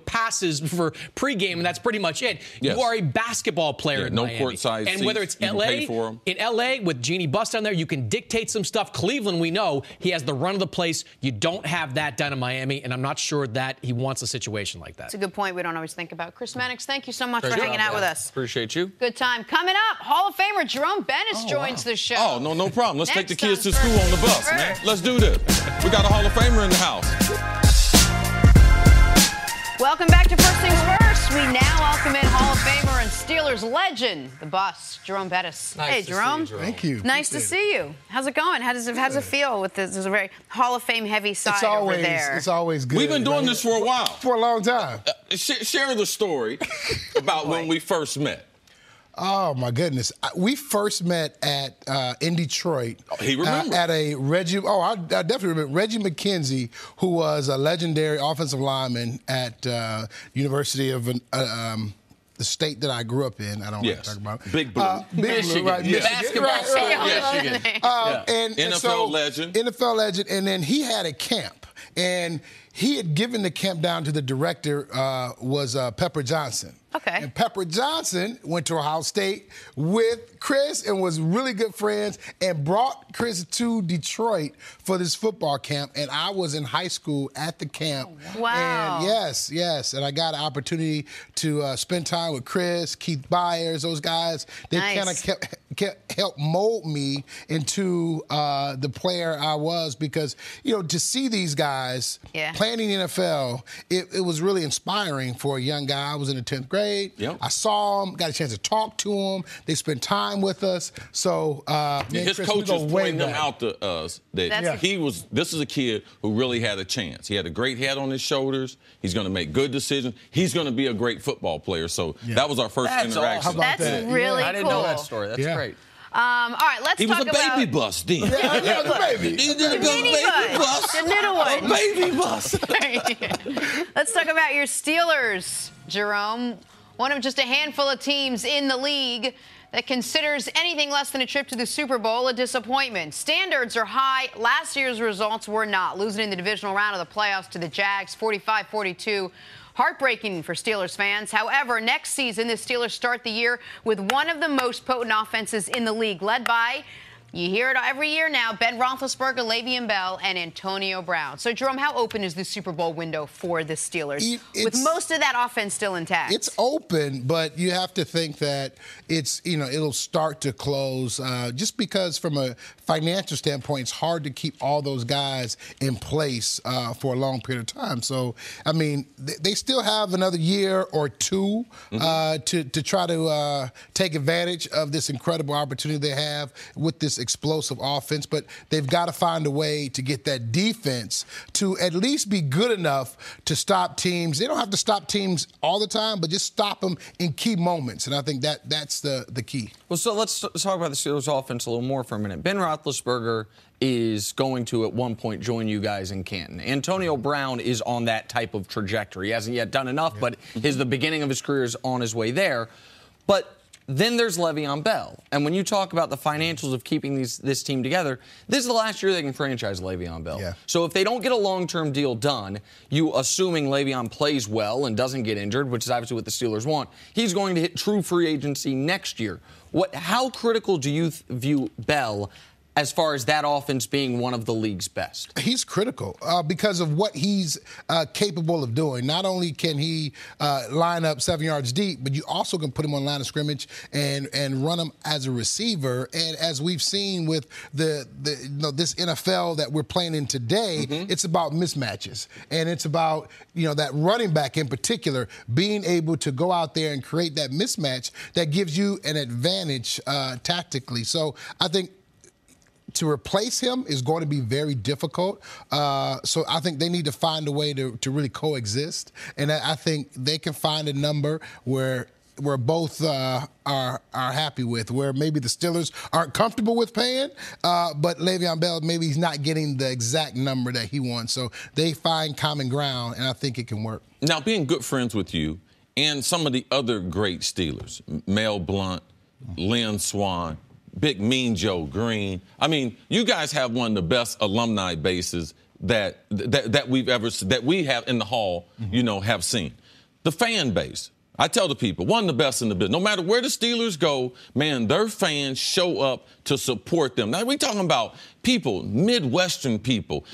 passes for pregame and that's pretty much it. Yes. You are a basketball player in no Miami. courtside And whether it's seats, LA, in LA with Jeannie Buss down there, you can dictate some stuff. Cleveland, we know he has the run of the place. You don't have that down in Miami, and I'm not sure that he wants a situation like that. It's a good point we don't always think about. Chris Mannix, thank you so much for hanging out with us. Appreciate you. Good time. Coming up, Hall of Famer Jerome Bettis joins the show. Oh, no problem. Let's take the kids to Next school on the bus, First. man. Let's do this. We got a Hall of Famer in the house. Welcome back to First Things First. We now welcome in Hall of Famer and Steelers legend, the bus, Jerome Bettis. Hey, Jerome. Thank you. Nice to see you. How's it going? How does it feel with this? There's a very Hall of Fame heavy side over there. It's always good. We've been doing this for a while. For a long time. Share the story about when we first met. Oh, my goodness. We first met in Detroit. He remembers. At a Reggie. Oh, I definitely remember. Reggie McKenzie, who was a legendary offensive lineman at University of the state that I grew up in. I don't want to talk about. Big Blue. Big Blue, right. Yeah. Basketball star. And NFL legend. NFL legend. And then he had a camp. And he had given the camp down to the director, was Pepper Johnson. Okay. And Pepper Johnson went to Ohio State with Chris and was really good friends and brought Chris to Detroit for this football camp. And I was in high school at the camp. Wow. And yes. And I got an opportunity to spend time with Chris, Keith Byers, those guys. They kind of helped mold me into the player I was because, to see these guys playing in the NFL, it was really inspiring for a young guy. I was in the 10th grade. Yep. I saw him, got a chance to talk to him. They spent time with us. So his Chris, coaches pointed him out to us that this is a kid who really had a chance. He had a great head on his shoulders. He's going to make good decisions. He's going to be a great football player. So that was our first interaction. How about That's really cool. I didn't know that story. That's great. All right, let's He talk was a baby bus then. Yeah, the baby. He did a baby bus. The little one. A baby bus. Let's talk about your Steelers, Jerome. One of just a handful of teams in the league that considers anything less than a trip to the Super Bowl a disappointment. Standards are high. Last year's results were not. Losing in the divisional round of the playoffs to the Jags, 45-42. Heartbreaking for Steelers fans. However, next season, the Steelers start the year with one of the most potent offenses in the league, led by You hear it every year now. Ben Roethlisberger, Le'Veon Bell, and Antonio Brown. So, Jerome, how open is the Super Bowl window for the Steelers? With most of that offense still intact. It's open, but you have to think that it's, it'll start to close just because from a financial standpoint, it's hard to keep all those guys in place for a long period of time. So, I mean, they still have another year or two to try to take advantage of this incredible opportunity they have with this explosive offense, but they've got to find a way to get that defense to at least be good enough to stop teams. They don't have to stop teams all the time, but just stop them in key moments, and I think that's the key. Well, so let's talk about the Steelers offense a little more for a minute. Ben Roethlisberger is going to, at one point, join you guys in Canton. Antonio Brown is on that type of trajectory. He hasn't yet done enough, but the beginning of his career is on his way there. But then there's Le'Veon Bell. And when you talk about the financials of keeping this team together, this is the last year they can franchise Le'Veon Bell. Yeah. So if they don't get a long-term deal done, you assuming Le'Veon plays well and doesn't get injured, which is obviously what the Steelers want, he's going to hit true free agency next year. How critical do you view Bell as far as that offense being one of the league's best? He's critical because of what he's capable of doing. Not only can he line up 7 yards deep, but you also can put him on line of scrimmage and run him as a receiver. And as we've seen with this NFL that we're playing in today, it's about mismatches. And it's about, that running back in particular being able to go out there and create that mismatch that gives you an advantage tactically. So I think to replace him is going to be very difficult. So I think they need to find a way to really coexist. And I think they can find a number where both are happy with, where maybe the Steelers aren't comfortable with paying, but Le'Veon Bell, maybe he's not getting the exact number that he wants. So they find common ground, and I think it can work. Now, being good friends with you and some of the other great Steelers, Mel Blount, Lynn Swann, Big Mean Joe Green. I mean, you guys have one of the best alumni bases that we have in the hall, have seen. The fan base. I tell the people, one of the best in the business. No matter where the Steelers go, man, their fans show up to support them. Now, we're talking about people, Midwestern people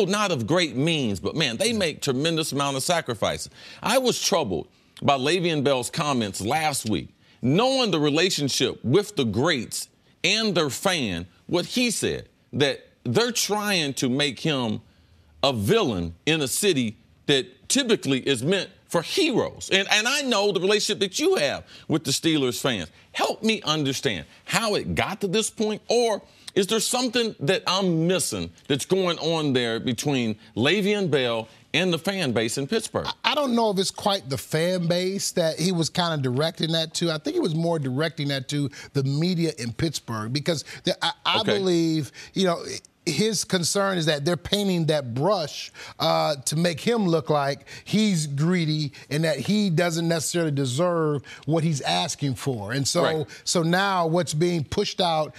not of great means, but, man, they make tremendous amount of sacrifices. I was troubled by Le'Veon Bell's comments last week, knowing the relationship with the greats and their fan, what he said, that they're trying to make him a villain in a city that typically is meant for heroes. And I know the relationship that you have with the Steelers fans. Help me understand how it got to this point, or is there something that I'm missing that's going on there between Le'Veon Bell and the fan base in Pittsburgh? I don't know if it's quite the fan base that he was kind of directing that to. I think he was more directing that to the media in Pittsburgh because I believe, his concern is that they're painting that brush to make him look like he's greedy and that he doesn't necessarily deserve what he's asking for. And so, so now what's being pushed out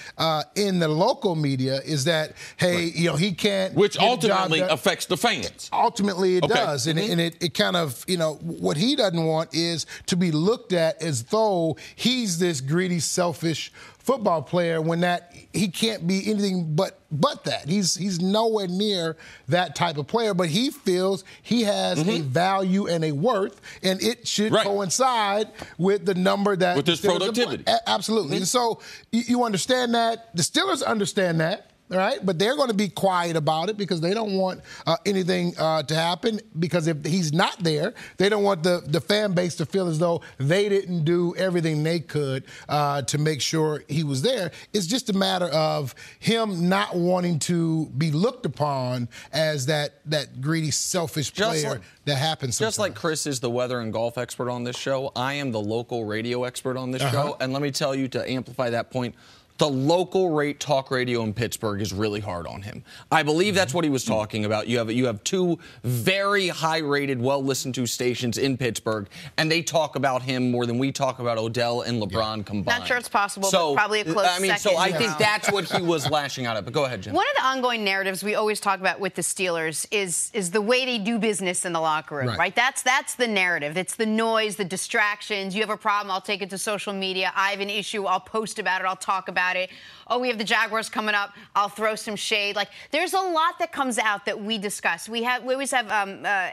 in the local media is that, hey, he can't. Which ultimately affects the fans. Ultimately, it does. And, it kind of, what he doesn't want is to be looked at as though he's this greedy, selfish football player when that he can't be anything but that. He's nowhere near that type of player, but he feels he has a value and a worth, and it should coincide with the number that with his productivity. Absolutely. And so you understand that. The Steelers understand that. All right, but they're going to be quiet about it because they don't want anything to happen, because if he's not there, they don't want the fan base to feel as though they didn't do everything they could to make sure he was there. It's just a matter of him not wanting to be looked upon as that greedy, selfish player that happens sometimes. Just like Chris is the weather and golf expert on this show, I am the local radio expert on this show. And let me tell you, to amplify that point, the local talk radio in Pittsburgh is really hard on him. I believe that's what he was talking about. You have two very high-rated, well-listened-to stations in Pittsburgh, and they talk about him more than we talk about Odell and LeBron combined. Not sure it's possible, but probably a close second. So I think that's what he was lashing out at. But go ahead, Jim. One of the ongoing narratives we always talk about with the Steelers is the way they do business in the locker room, right? That's the narrative. It's the noise, the distractions. You have a problem, I'll take it to social media. I have an issue, I'll post about it, I'll talk about about it. Oh, we have the Jaguars coming up. I'll throw some shade. Like, there's a lot that comes out that we discuss. We always have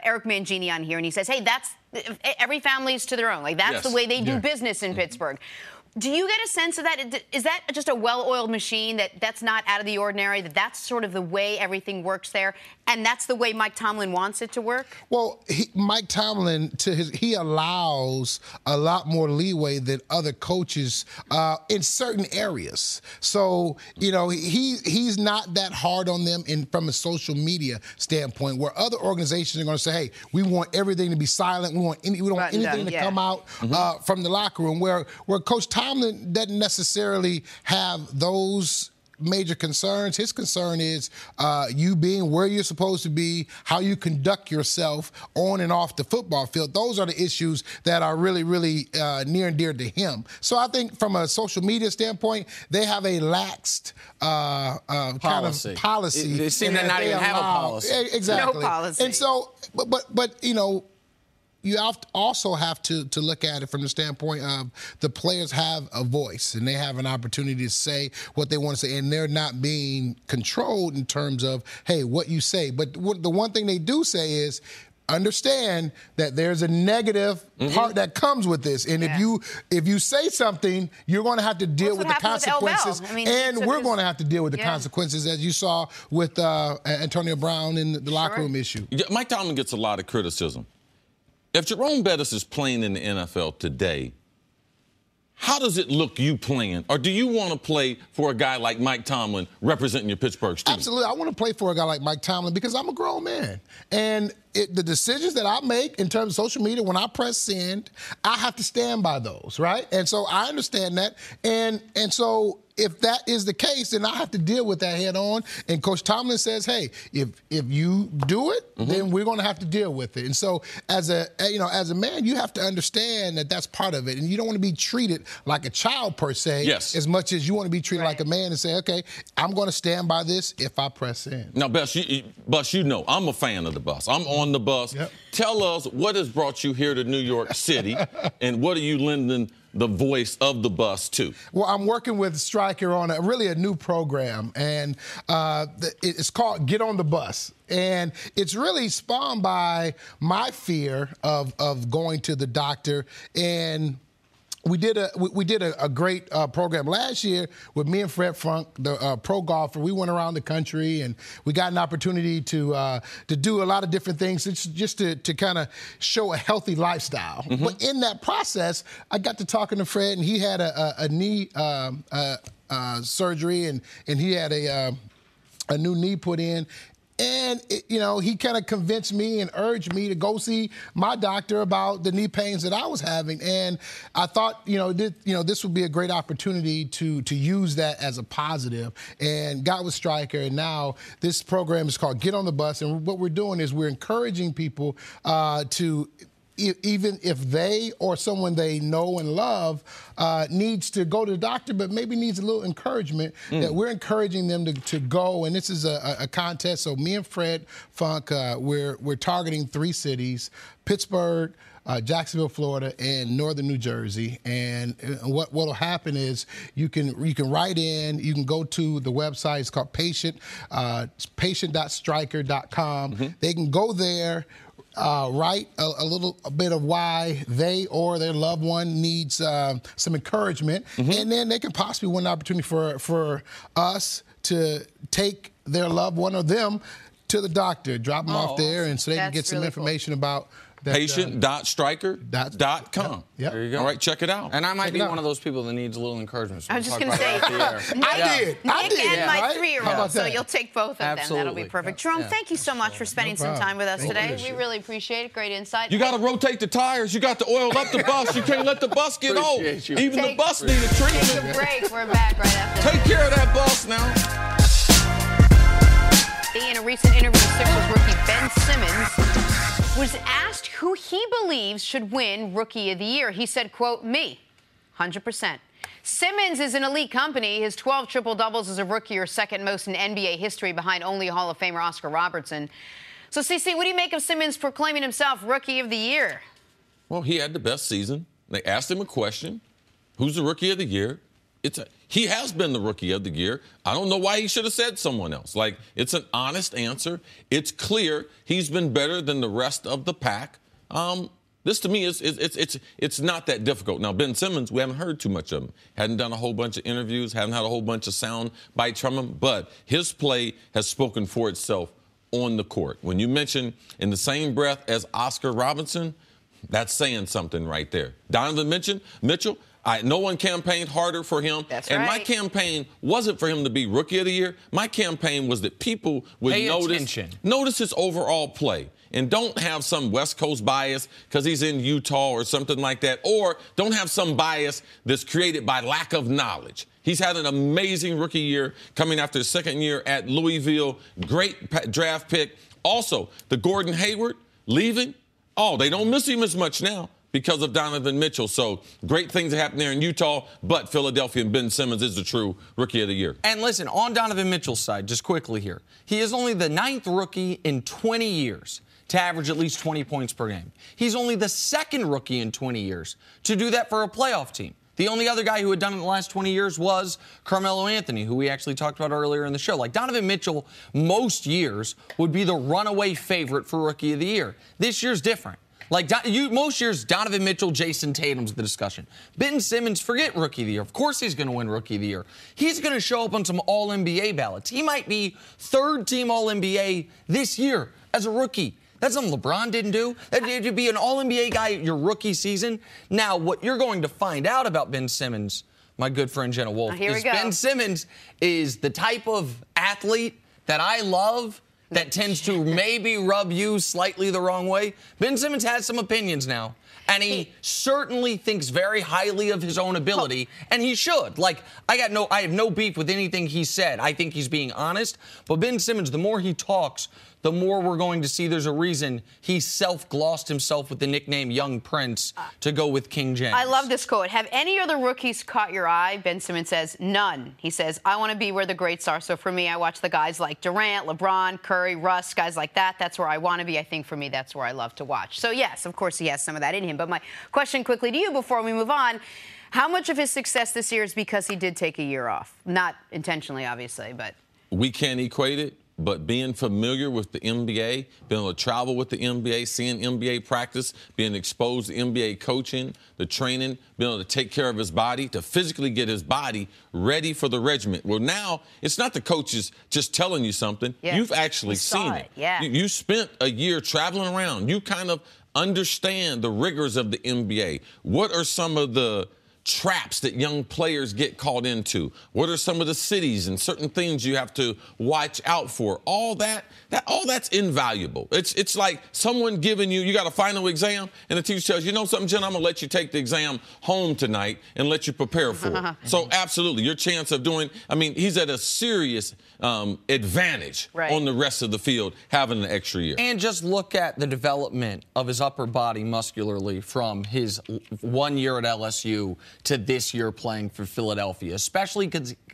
Eric Mangini on here, and he says, hey, every family's to their own. Like, that's the way they do business in Pittsburgh. Do you get a sense of that? Is that just a well-oiled machine, that's not out of the ordinary, that's sort of the way everything works there, and that's the way Mike Tomlin wants it to work? Well, Mike Tomlin, he allows a lot more leeway than other coaches in certain areas. So, he's not that hard on them from a social media standpoint, where other organizations are going to say, hey, we want everything to be silent. We don't want anything to come out from the locker room, where Coach Tomlin doesn't necessarily have those major concerns. His concern is you being where you're supposed to be, how you conduct yourself on and off the football field. Those are the issues that are really, really near and dear to him. So I think from a social media standpoint, they have a laxed kind of policy. They seem to not even have a policy. Exactly. No policy. And so, but you also have to look at it from the standpoint of the players have a voice and they have an opportunity to say what they want to say, and they're not being controlled in terms of, hey, what you say. But the one thing they do say is, understand that there's a negative part that comes with this, and if you say something, you're going to have to deal with the consequences, and we're going to have to deal with the consequences, as you saw with Antonio Brown in the locker room issue. Mike Tomlin gets a lot of criticism. If Jerome Bettis is playing in the NFL today, how does it look you playing? Or do you want to play for a guy like Mike Tomlin representing your Pittsburgh Steelers? Absolutely. I want to play for a guy like Mike Tomlin because I'm a grown man. And the decisions that I make in terms of social media, when I press send, I have to stand by those, right? And so I understand that. And so if that is the case, then I have to deal with that head on. And Coach Tomlin says, hey, if you do it, then we're going to have to deal with it. And so as a man, you have to understand that that's part of it. And you don't want to be treated like a child per se, as much as you want to be treated like a man and say, okay, I'm going to stand by this if I press in. Now, Bus, I'm a fan of the bus. I'm on the bus. Yep. Tell us what has brought you here to New York City, and what are you lending the voice of the bus to? Well, I'm working with Stryker on a new program, and it's called Get on the Bus. And it's really spawned by my fear of going to the doctor. And we did a great program last year with me and Fred Funk, the pro golfer. We went around the country, and we got an opportunity to do a lot of different things just to kind of show a healthy lifestyle. But in that process, I got to talking to Fred, and he had a knee surgery, and he had a new knee put in. And, he kind of convinced me and urged me to go see my doctor about the knee pains that I was having. And I thought, this would be a great opportunity to use that as a positive. And got with Stryker, and now this program is called Get on the Bus. And what we're doing is we're encouraging people to, even if they or someone they know and love needs to go to the doctor, but maybe needs a little encouragement, that we're encouraging them to go. And this is a contest. So me and Fred Funk, we're targeting 3 cities: Pittsburgh, Jacksonville, Florida, and northern New Jersey. And what'll happen is you can write in. You can go to the website. It's called patient.stryker.com. They can go there. Write a little bit of why they or their loved one needs some encouragement, and then they can possibly win an opportunity for us to take their loved one or them to the doctor, drop them off there, and so they can get some information about that. Patient.stryker.com. Yep. There you go. All right, check it out. And I might be one of those people that needs a little encouragement. So I was just going to say, I did. Nick and my right? 3-year-old, so you'll take both of them. That'll be perfect. Jerome, Yeah. thank you so much for spending some time with us today. We really appreciate it. Great insight. You got to rotate the tires. You got to oil up the bus. You can't let the bus get old. Appreciate you. Even the bus need a treatment. Take a break. We're back right after this. Take care of that bus now. In a recent interview, Sixers rookie Ben Simmons was asked who he believes should win Rookie of the Year. He said, quote, me, 100%. Simmons is an elite company. His 12 triple-doubles as a rookie are second most in NBA history, behind only Hall of Famer Oscar Robertson. So, CC, what do you make of Simmons proclaiming himself Rookie of the Year? Well, he had the best season. They asked him a question. Who's the Rookie of the Year? he has been the rookie of the year. I don't know why he should have said someone else. Like, it's an honest answer. It's clear he's been better than the rest of the pack. This to me it's not that difficult. Now, Ben Simmons, we haven't heard too much of him. Hadn't done a whole bunch of interviews, haven't had a whole bunch of sound bites from him, but his play has spoken for itself on the court. When you mention in the same breath as Oscar Robinson, that's saying something right there. Donovan Mitchell, no one campaigned harder for him. That's and right. my campaign wasn't for him to be Rookie of the Year. My campaign was that people would notice his overall play. And don't have some West Coast bias because he's in Utah or something like that. Or don't have some bias that's created by lack of knowledge. He's had an amazing rookie year coming after his second year at Louisville. Great draft pick. Also, the Gordon Hayward leaving. Oh, they don't miss him as much now because of Donovan Mitchell. So great things happen there in Utah, but Philadelphia and Ben Simmons is the true Rookie of the Year. And listen, on Donovan Mitchell's side, just quickly here, he is only the 9th rookie in 20 years to average at least 20 points per game. He's only the 2nd rookie in 20 years to do that for a playoff team. The only other guy who had done it in the last 20 years was Carmelo Anthony, who we actually talked about earlier in the show. Like, Donovan Mitchell, most years, would be the runaway favorite for Rookie of the Year. This year's different. Like, most years, Donovan Mitchell, Jason Tatum's the discussion. Ben Simmons, forget Rookie of the Year. Of course he's going to win Rookie of the Year. He's going to show up on some All-NBA ballots. He might be 3rd-team All-NBA this year as a rookie. That's something LeBron didn't do. To be an All-NBA guy your rookie season. Now, what you're going to find out about Ben Simmons, my good friend Jenna Wolf, is Ben Simmons is the type of athlete that I love that tends to maybe rub you slightly the wrong way. Ben Simmons has some opinions now. And he certainly thinks very highly of his own ability, and he should. Like, I have no beef with anything he said. I think he's being honest. But Ben Simmons, the more he talks, the more we're going to see there's a reason he self-glossed himself with the nickname Young Prince to go with King James. I love this quote. Have any other rookies caught your eye? Ben Simmons says, none. He says, I want to be where the greats are. So for me, I watch the guys like Durant, LeBron, Curry, Russ, guys like that. That's where I want to be. I think for me, that's where I love to watch. So yes, of course, he has some of that in him. But my question quickly to you before we move on, how much of his success this year is because he did take a year off? Not intentionally, obviously, but... We can't equate it. But being familiar with the NBA, being able to travel with the NBA, seeing NBA practice, being exposed to NBA coaching, the training, being able to take care of his body, to physically get his body ready for the regiment. Well, now it's not the coaches just telling you something. Yeah. You've actually seen it. Yeah. You spent a year traveling around. You kind of understand the rigors of the NBA. What are some of the traps that young players get caught into? What are some of the cities and certain things you have to watch out for? All that's invaluable. It's like someone giving you got a final exam, and the teacher tells you, know something, Jen, I'm going to let you take the exam home tonight and let you prepare for it. So absolutely, your chance of he's at a serious advantage on the rest of the field having an extra year. And just look at the development of his upper body muscularly from his 1 year at LSU to this year playing for Philadelphia, especially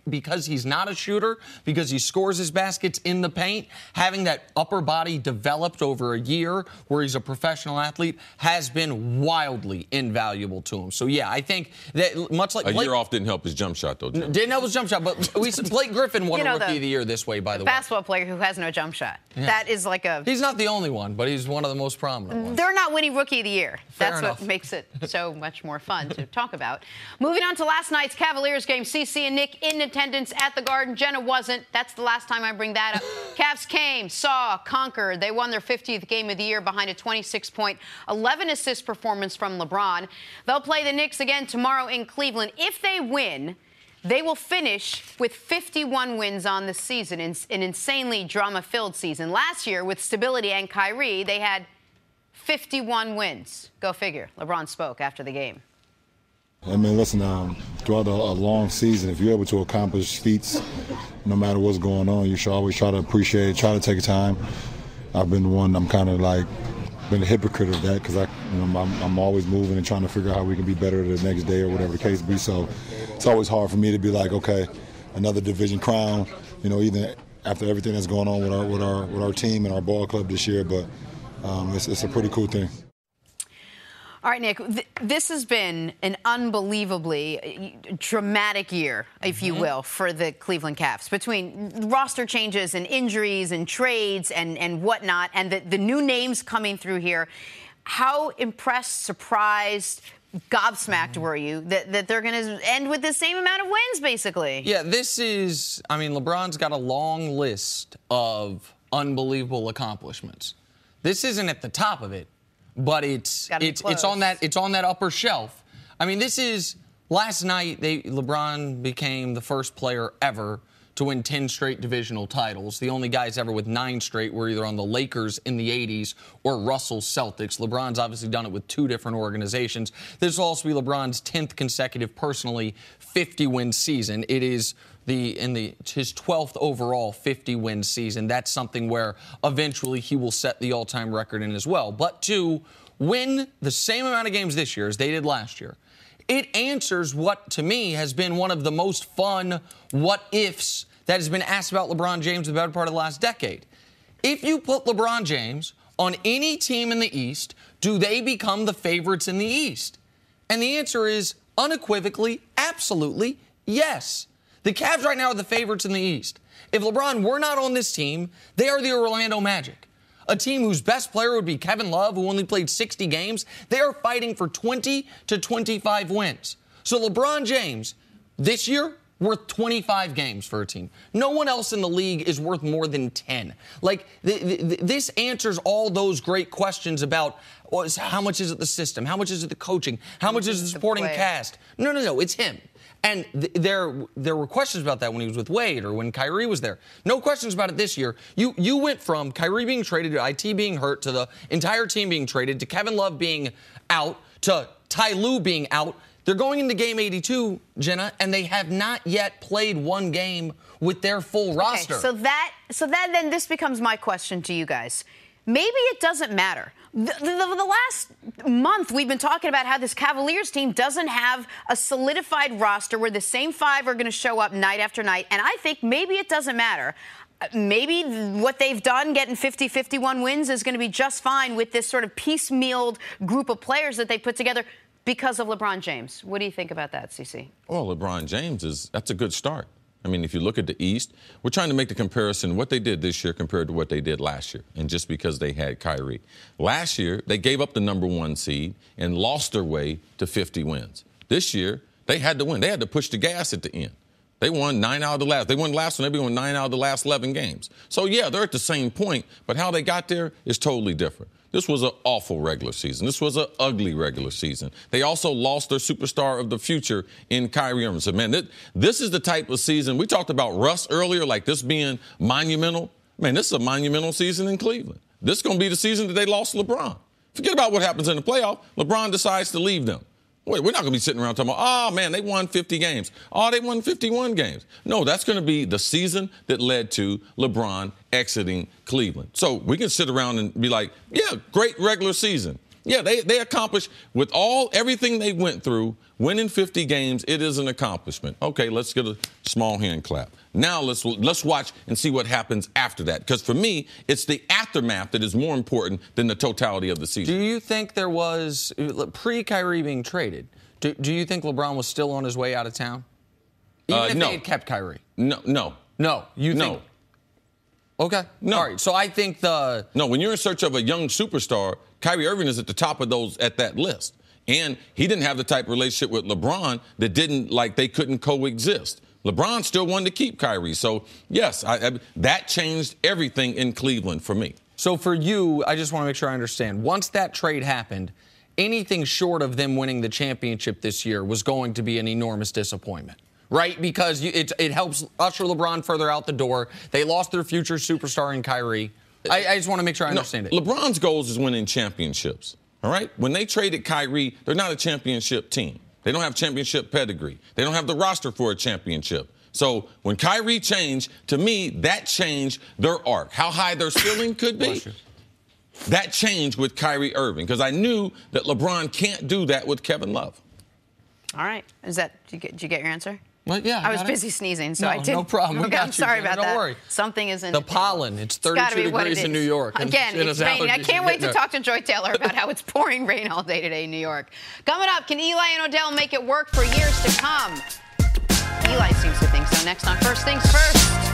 because he's not a shooter, because he scores his baskets in the paint. Having that upper body developed over a year where he's a professional athlete has been wildly invaluable to him. So, yeah, I think that much like... A year off didn't help his jump shot, though, Jim. Didn't help his jump shot, but Blake Griffin won a Rookie of the Year this way, by the way. Basketball player who has no jump shot. Yeah. That is like a... He's not the only one, but he's one of the most prominent ones. They're not winning Rookie of the Year. That's what makes it so much more fun to talk about. Moving on to last night's Cavaliers game. CeCe and Nick in attendance at the Garden. Jenna wasn't. That's the last time I bring that up. Cavs came, saw, conquered. They won their 50th game of the year behind a 26-point, 11-assist performance from LeBron. They'll play the Knicks again tomorrow in Cleveland. If they win, they will finish with 51 wins on the season, an insanely drama-filled season. Last year, with stability and Kyrie, they had 51 wins. Go figure. LeBron spoke after the game. I mean, listen, throughout a long season, if you're able to accomplish feats, no matter what's going on, you should always try to appreciate it, try to take time. I've been I'm kind of like, been a hypocrite of that because I'm always moving and trying to figure out how we can be better the next day or whatever the case be. So it's always hard for me to be like, okay, another division crown, even after everything that's going on with our team and our ball club this year. But it's a pretty cool thing. All right, Nick, this has been an unbelievably dramatic year, if you will, for the Cleveland Cavs, between roster changes and injuries and trades and whatnot, and the new names coming through here. How impressed, surprised, gobsmacked were you that they're going to end with the same amount of wins, basically? Yeah, LeBron's got a long list of unbelievable accomplishments. This isn't at the top of it, but it's on that upper shelf. I mean, last night LeBron became the first player ever to win 10 straight divisional titles. The only guys ever with 9 straight were either on the Lakers in the 80s or Russell's Celtics. LeBron's obviously done it with 2 different organizations. This will also be LeBron's 10th consecutive, personally, 50-win season. It is his 12th overall 50-win season. That's something where eventually he will set the all-time record in as well. But to win the same amount of games this year as they did last year, it answers what, to me, has been one of the most fun what-ifs that has been asked about LeBron James the better part of the last decade. If you put LeBron James on any team in the East, do they become the favorites in the East? And the answer is unequivocally, absolutely, yes. The Cavs right now are the favorites in the East. If LeBron were not on this team, they are the Orlando Magic. A team whose best player would be Kevin Love, who only played 60 games. They are fighting for 20 to 25 wins. So LeBron James, this year, worth 25 games for a team. No one else in the league is worth more than 10. This answers all those great questions about how much is it the system? How much is it the coaching? How much is it the supporting cast? No, it's him. And there were questions about that when he was with Wade or when Kyrie was there. No questions about it this year. You went from Kyrie being traded to IT being hurt to the entire team being traded to Kevin Love being out to Ty Lue being out. They're going into game 82, Jenna, and they have not yet played one game with their full roster. So then this becomes my question to you guys. Maybe it doesn't matter. The last month, we've been talking about how this Cavaliers team doesn't have a solidified roster where the same 5 are going to show up night after night. And I think maybe it doesn't matter. Maybe what they've done, getting 50, 51 wins, is going to be just fine with this sort of piecemealed group of players that they put together because of LeBron James. What do you think about that, CC? Well, LeBron James, that's a good start. I mean, if you look at the East, we're trying to make the comparison what they did this year compared to what they did last year, and just because they had Kyrie. Last year, they gave up the number 1 seed and lost their way to 50 wins. This year, they had to win. They had to push the gas at the end. They won 9 out of the last. They won last one. They won 9 out of the last 11 games. So, yeah, they're at the same point, but how they got there is totally different. This was an awful regular season. This was an ugly regular season. They also lost their superstar of the future in Kyrie Irving. So, man, this is the type of season. We talked about Russ earlier, like this being monumental. Man, this is a monumental season in Cleveland. This is going to be the season that they lost LeBron. Forget about what happens in the playoff. LeBron decides to leave them. Wait, we're not going to be sitting around talking about, oh, man, they won 50 games. Oh, they won 51 games. No, that's going to be the season that led to LeBron exiting Cleveland. So we can sit around and be like, yeah, great regular season. Yeah, they accomplished with everything they went through, winning 50 games, it is an accomplishment. Okay, let's get a small hand clap. Now let's watch and see what happens after that. Because for me, it's the aftermath that is more important than the totality of the season. Do you think there was, pre-Kyrie being traded, do you think LeBron was still on his way out of town? Even if they had kept Kyrie? No. No. You think? No. Okay. No. All right. So I think No, when you're in search of a young superstar, Kyrie Irving is at the top of those at that list. And he didn't have the type of relationship with LeBron that they couldn't coexist. LeBron still wanted to keep Kyrie. So, yes, that changed everything in Cleveland for me. So for you, I just want to make sure I understand. Once that trade happened, anything short of them winning the championship this year was going to be an enormous disappointment. Right? Because it helps usher LeBron further out the door. They lost their future superstar in Kyrie. I just want to make sure I understand it. LeBron's goals is winning championships. All right? When they traded Kyrie, they're not a championship team. They don't have championship pedigree. They don't have the roster for a championship. So when Kyrie changed, to me, that changed their arc. How high their ceiling could be, that changed with Kyrie Irving. Because I knew that LeBron can't do that with Kevin Love. All right. Did you get your answer? Well, yeah, I was busy sneezing, so I didn't. No problem. We got I'm sorry about that. Don't worry. Something isn't. The pollen. It's 32 degrees in New York. Again, it's raining. I can't wait to talk to Joy Taylor about how it's pouring rain all day today in New York. Coming up, can Eli and Odell make it work for years to come? Eli seems to think so. Next on First Things First.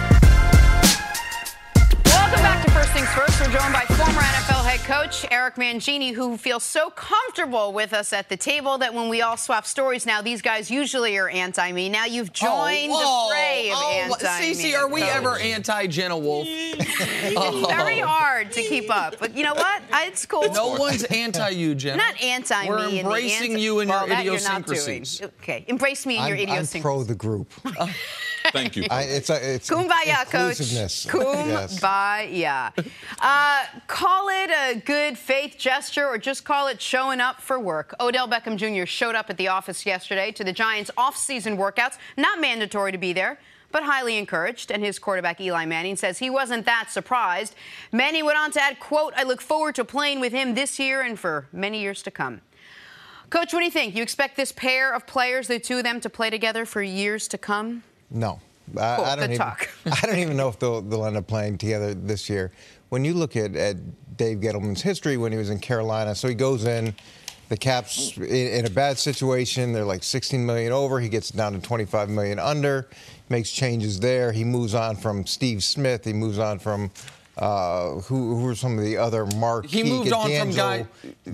Welcome back to First Things First. We're joined by former NFL head coach Eric Mangini, who feels so comfortable with us at the table that when we all swap stories now, these guys usually are anti-me. Now you've joined the fray of anti-me. Cece, are we ever anti-Jenna Wolf? It's very hard to keep up. But you know what? It's cool. No one's anti-you, Jenna. Not anti-me. We're embracing you and your idiosyncrasies. Okay, embrace me and your idiosyncrasies. I'm pro the group. Thank you. It's Kumbaya, Coach. Kumbaya. Call it a good faith gesture or just call it showing up for work. Odell Beckham Jr. showed up at the office yesterday to the Giants' off-season workouts. Not mandatory to be there, but highly encouraged. And his quarterback, Eli Manning, says he wasn't that surprised. Manning went on to add, quote, "I look forward to playing with him this year and for many years to come." Coach, what do you think? You expect this pair of players, the two of them, to play together for years to come? No. Cool, I don't even know if they'll end up playing together this year. When you look at Dave Gettleman's history when he was in Carolina, so he goes in, the Caps in a bad situation, they're like $16 million over, he gets down to $25 million under, makes changes there. He moves on from Steve Smith, he moves on from who are some of the other marquee? He moved on from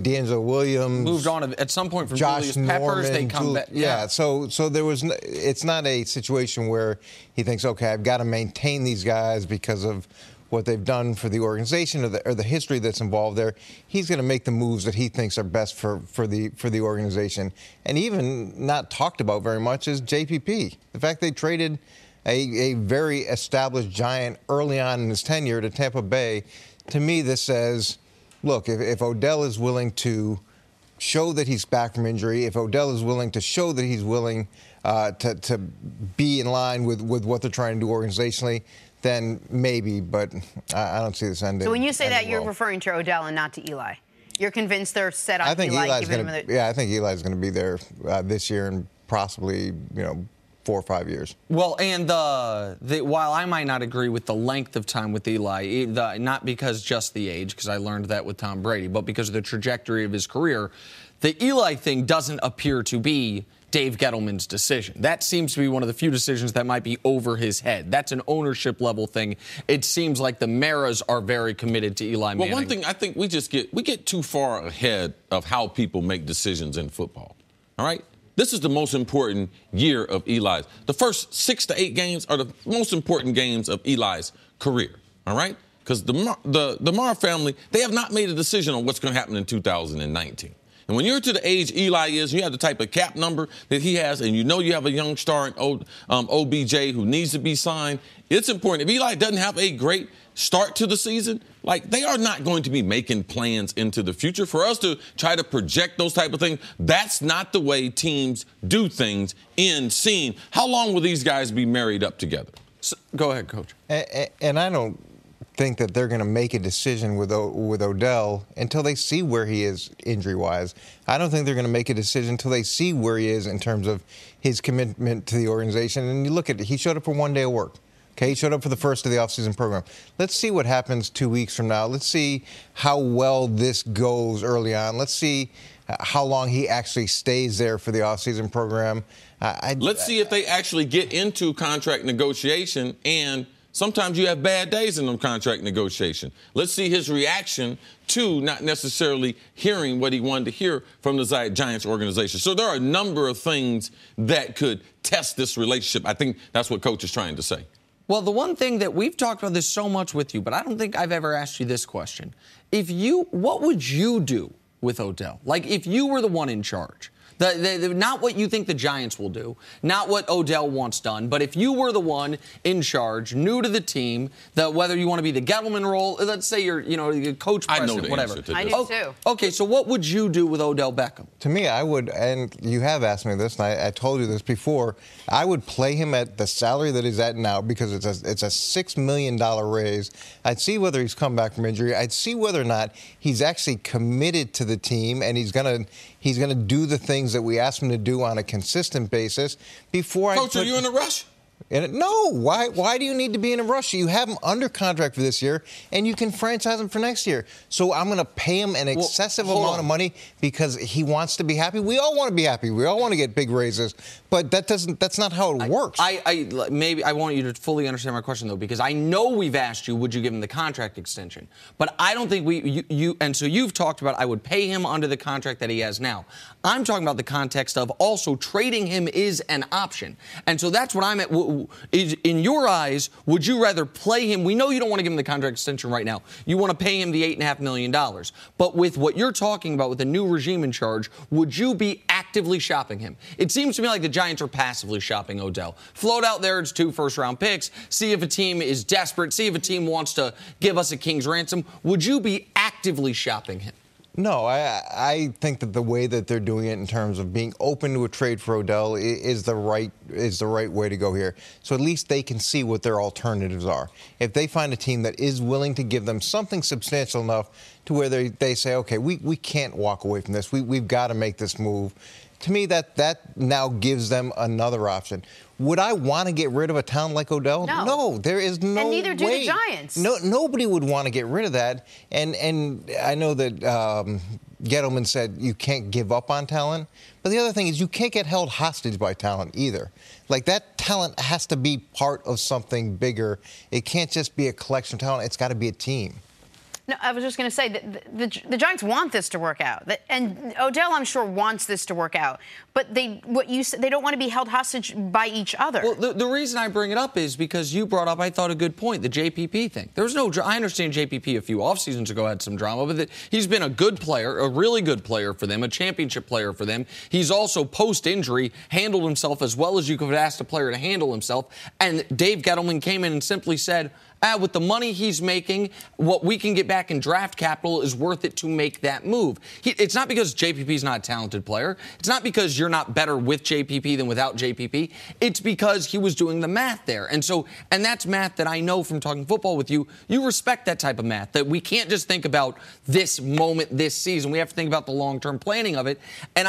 D'Angelo Williams. Moved on at some point from Josh Julius Peppers. They come back. Yeah. So there was. It's not a situation where he thinks, okay, I've got to maintain these guys because of what they've done for the organization or the history that's involved there. He's going to make the moves that he thinks are best for the organization. And even not talked about very much is JPP. The fact they traded a very established Giant early on in his tenure to Tampa Bay, to me this says, look, if Odell is willing to show that he's back from injury, if Odell is willing to show that he's willing to be in line with what they're trying to do organizationally, then maybe, but I don't see this ending. So when you say that, you're referring to Odell and not to Eli. You're convinced they're set on Eli. I think Eli's going to be there this year and possibly, 4 or 5 years. Well, and while I might not agree with the length of time with Eli, not because just the age, because I learned that with Tom Brady, but because of the trajectory of his career, the Eli thing doesn't appear to be Dave Gettleman's decision. That seems to be one of the few decisions that might be over his head. That's an ownership level thing. It seems like the Maras are very committed to Eli Manning. Well, one thing I think we get too far ahead of how people make decisions in football. All right? This is the most important year of Eli's. The first 6 to 8 games are the most important games of Eli's career, all right? Because the Mar family, they have not made a decision on what's going to happen in 2019. And when you're to the age Eli is, you have the type of cap number that he has, and you have a young star in OBJ who needs to be signed, it's important. If Eli doesn't have a great start to the season, they are not going to be making plans into the future. For us to try to project those type of things, that's not the way teams do things in seeing how long will these guys be married up together. So, go ahead, Coach. And I don't think that they're going to make a decision with Odell until they see where he is injury-wise. I don't think they're going to make a decision until they see where he is in terms of his commitment to the organization. And you look at it, he showed up for 1 day of work. Okay, he showed up for the first of the offseason program. Let's see what happens 2 weeks from now. Let's see how well this goes early on. Let's see how long he actually stays there for the offseason program. Let's see if they actually get into contract negotiation, and sometimes you have bad days in them contract negotiation. Let's see his reaction to not necessarily hearing what he wanted to hear from the Giants organization. So there are a number of things that could test this relationship. I think that's what Coach is trying to say. Well, the one thing that we've talked about this so much with you, but I don't think I've ever asked you this question. What would you do with Odell? If you were the one in charge? Not what you think the Giants will do, not what Odell wants done, but if you were the one in charge, new to the team, whether you want to be the Gettleman role, let's say you're, coach, president, I know the whatever. Answer to I this. do too. Okay, so what would you do with Odell Beckham? To me, I would, and you have asked me this, and I told you this before, I would play him at the salary that he's at now because it's a $6 million raise. I'd see whether he's come back from injury. I'd see whether or not he's actually committed to the team and he's gonna do the things things that we ask him to do on a consistent basis before Coach, are you in a rush? No. Why do you need to be in a rush? You have him under contract for this year, and you can franchise him for next year. So I'm going to pay him an excessive amount of money because he wants to be happy. We all want to be happy. We all want to get big raises, but that's not how it works. Maybe I want you to fully understand my question, though, because I know we've asked you, would you give him the contract extension? But I don't think and so you've talked about I would pay him under the contract that he has now. I'm talking about the context of also trading him is an option. And so that's what I'm at. In your eyes, would you rather play him? We know you don't want to give him the contract extension right now. You want to pay him the $8.5 million. But with what you're talking about with the new regime in charge, would you be actively shopping him? It seems to me like the Giants are passively shopping Odell. Float out there, it's 2 first-round picks. See if a team is desperate. See if a team wants to give us a king's ransom. Would you be actively shopping him? No, I think that the way that they're doing it in terms of being open to a trade for Odell is the right way to go here. So at least they can see what their alternatives are. If they find a team that is willing to give them something substantial enough to where they say, okay, we can't walk away from this. We've got to make this move. To me, that now gives them another option. Would I want to get rid of a talent like Odell? No, there is no way. And neither do the Giants. Nobody would want to get rid of that. And I know that Gettleman said you can't give up on talent. But the other thing is you can't get held hostage by talent either. Like, that talent has to be part of something bigger. It can't just be a collection of talent. It's got to be a team. No, I was just going to say that the Giants want this to work out, and Odell, I'm sure, wants this to work out. But they don't want to be held hostage by each other. Well, the reason I bring it up is because you brought up, I thought, a good point, the JPP thing. There was no. I understand JPP a few off seasons ago had some drama, but he's been a good player, a really good player for them, a championship player for them. He's also post-injury handled himself as well as you could ask a player to handle himself. And Dave Gettleman came in and simply said, with the money he's making, what we can get back in draft capital is worth it to make that move. It's not because JPP's not a talented player. It's not because you're not better with JPP than without JPP. It's because he was doing the math there. And that's math that I know from talking football with you. You respect that type of math, that we can't just think about this moment, this season. We have to think about the long-term planning of it. And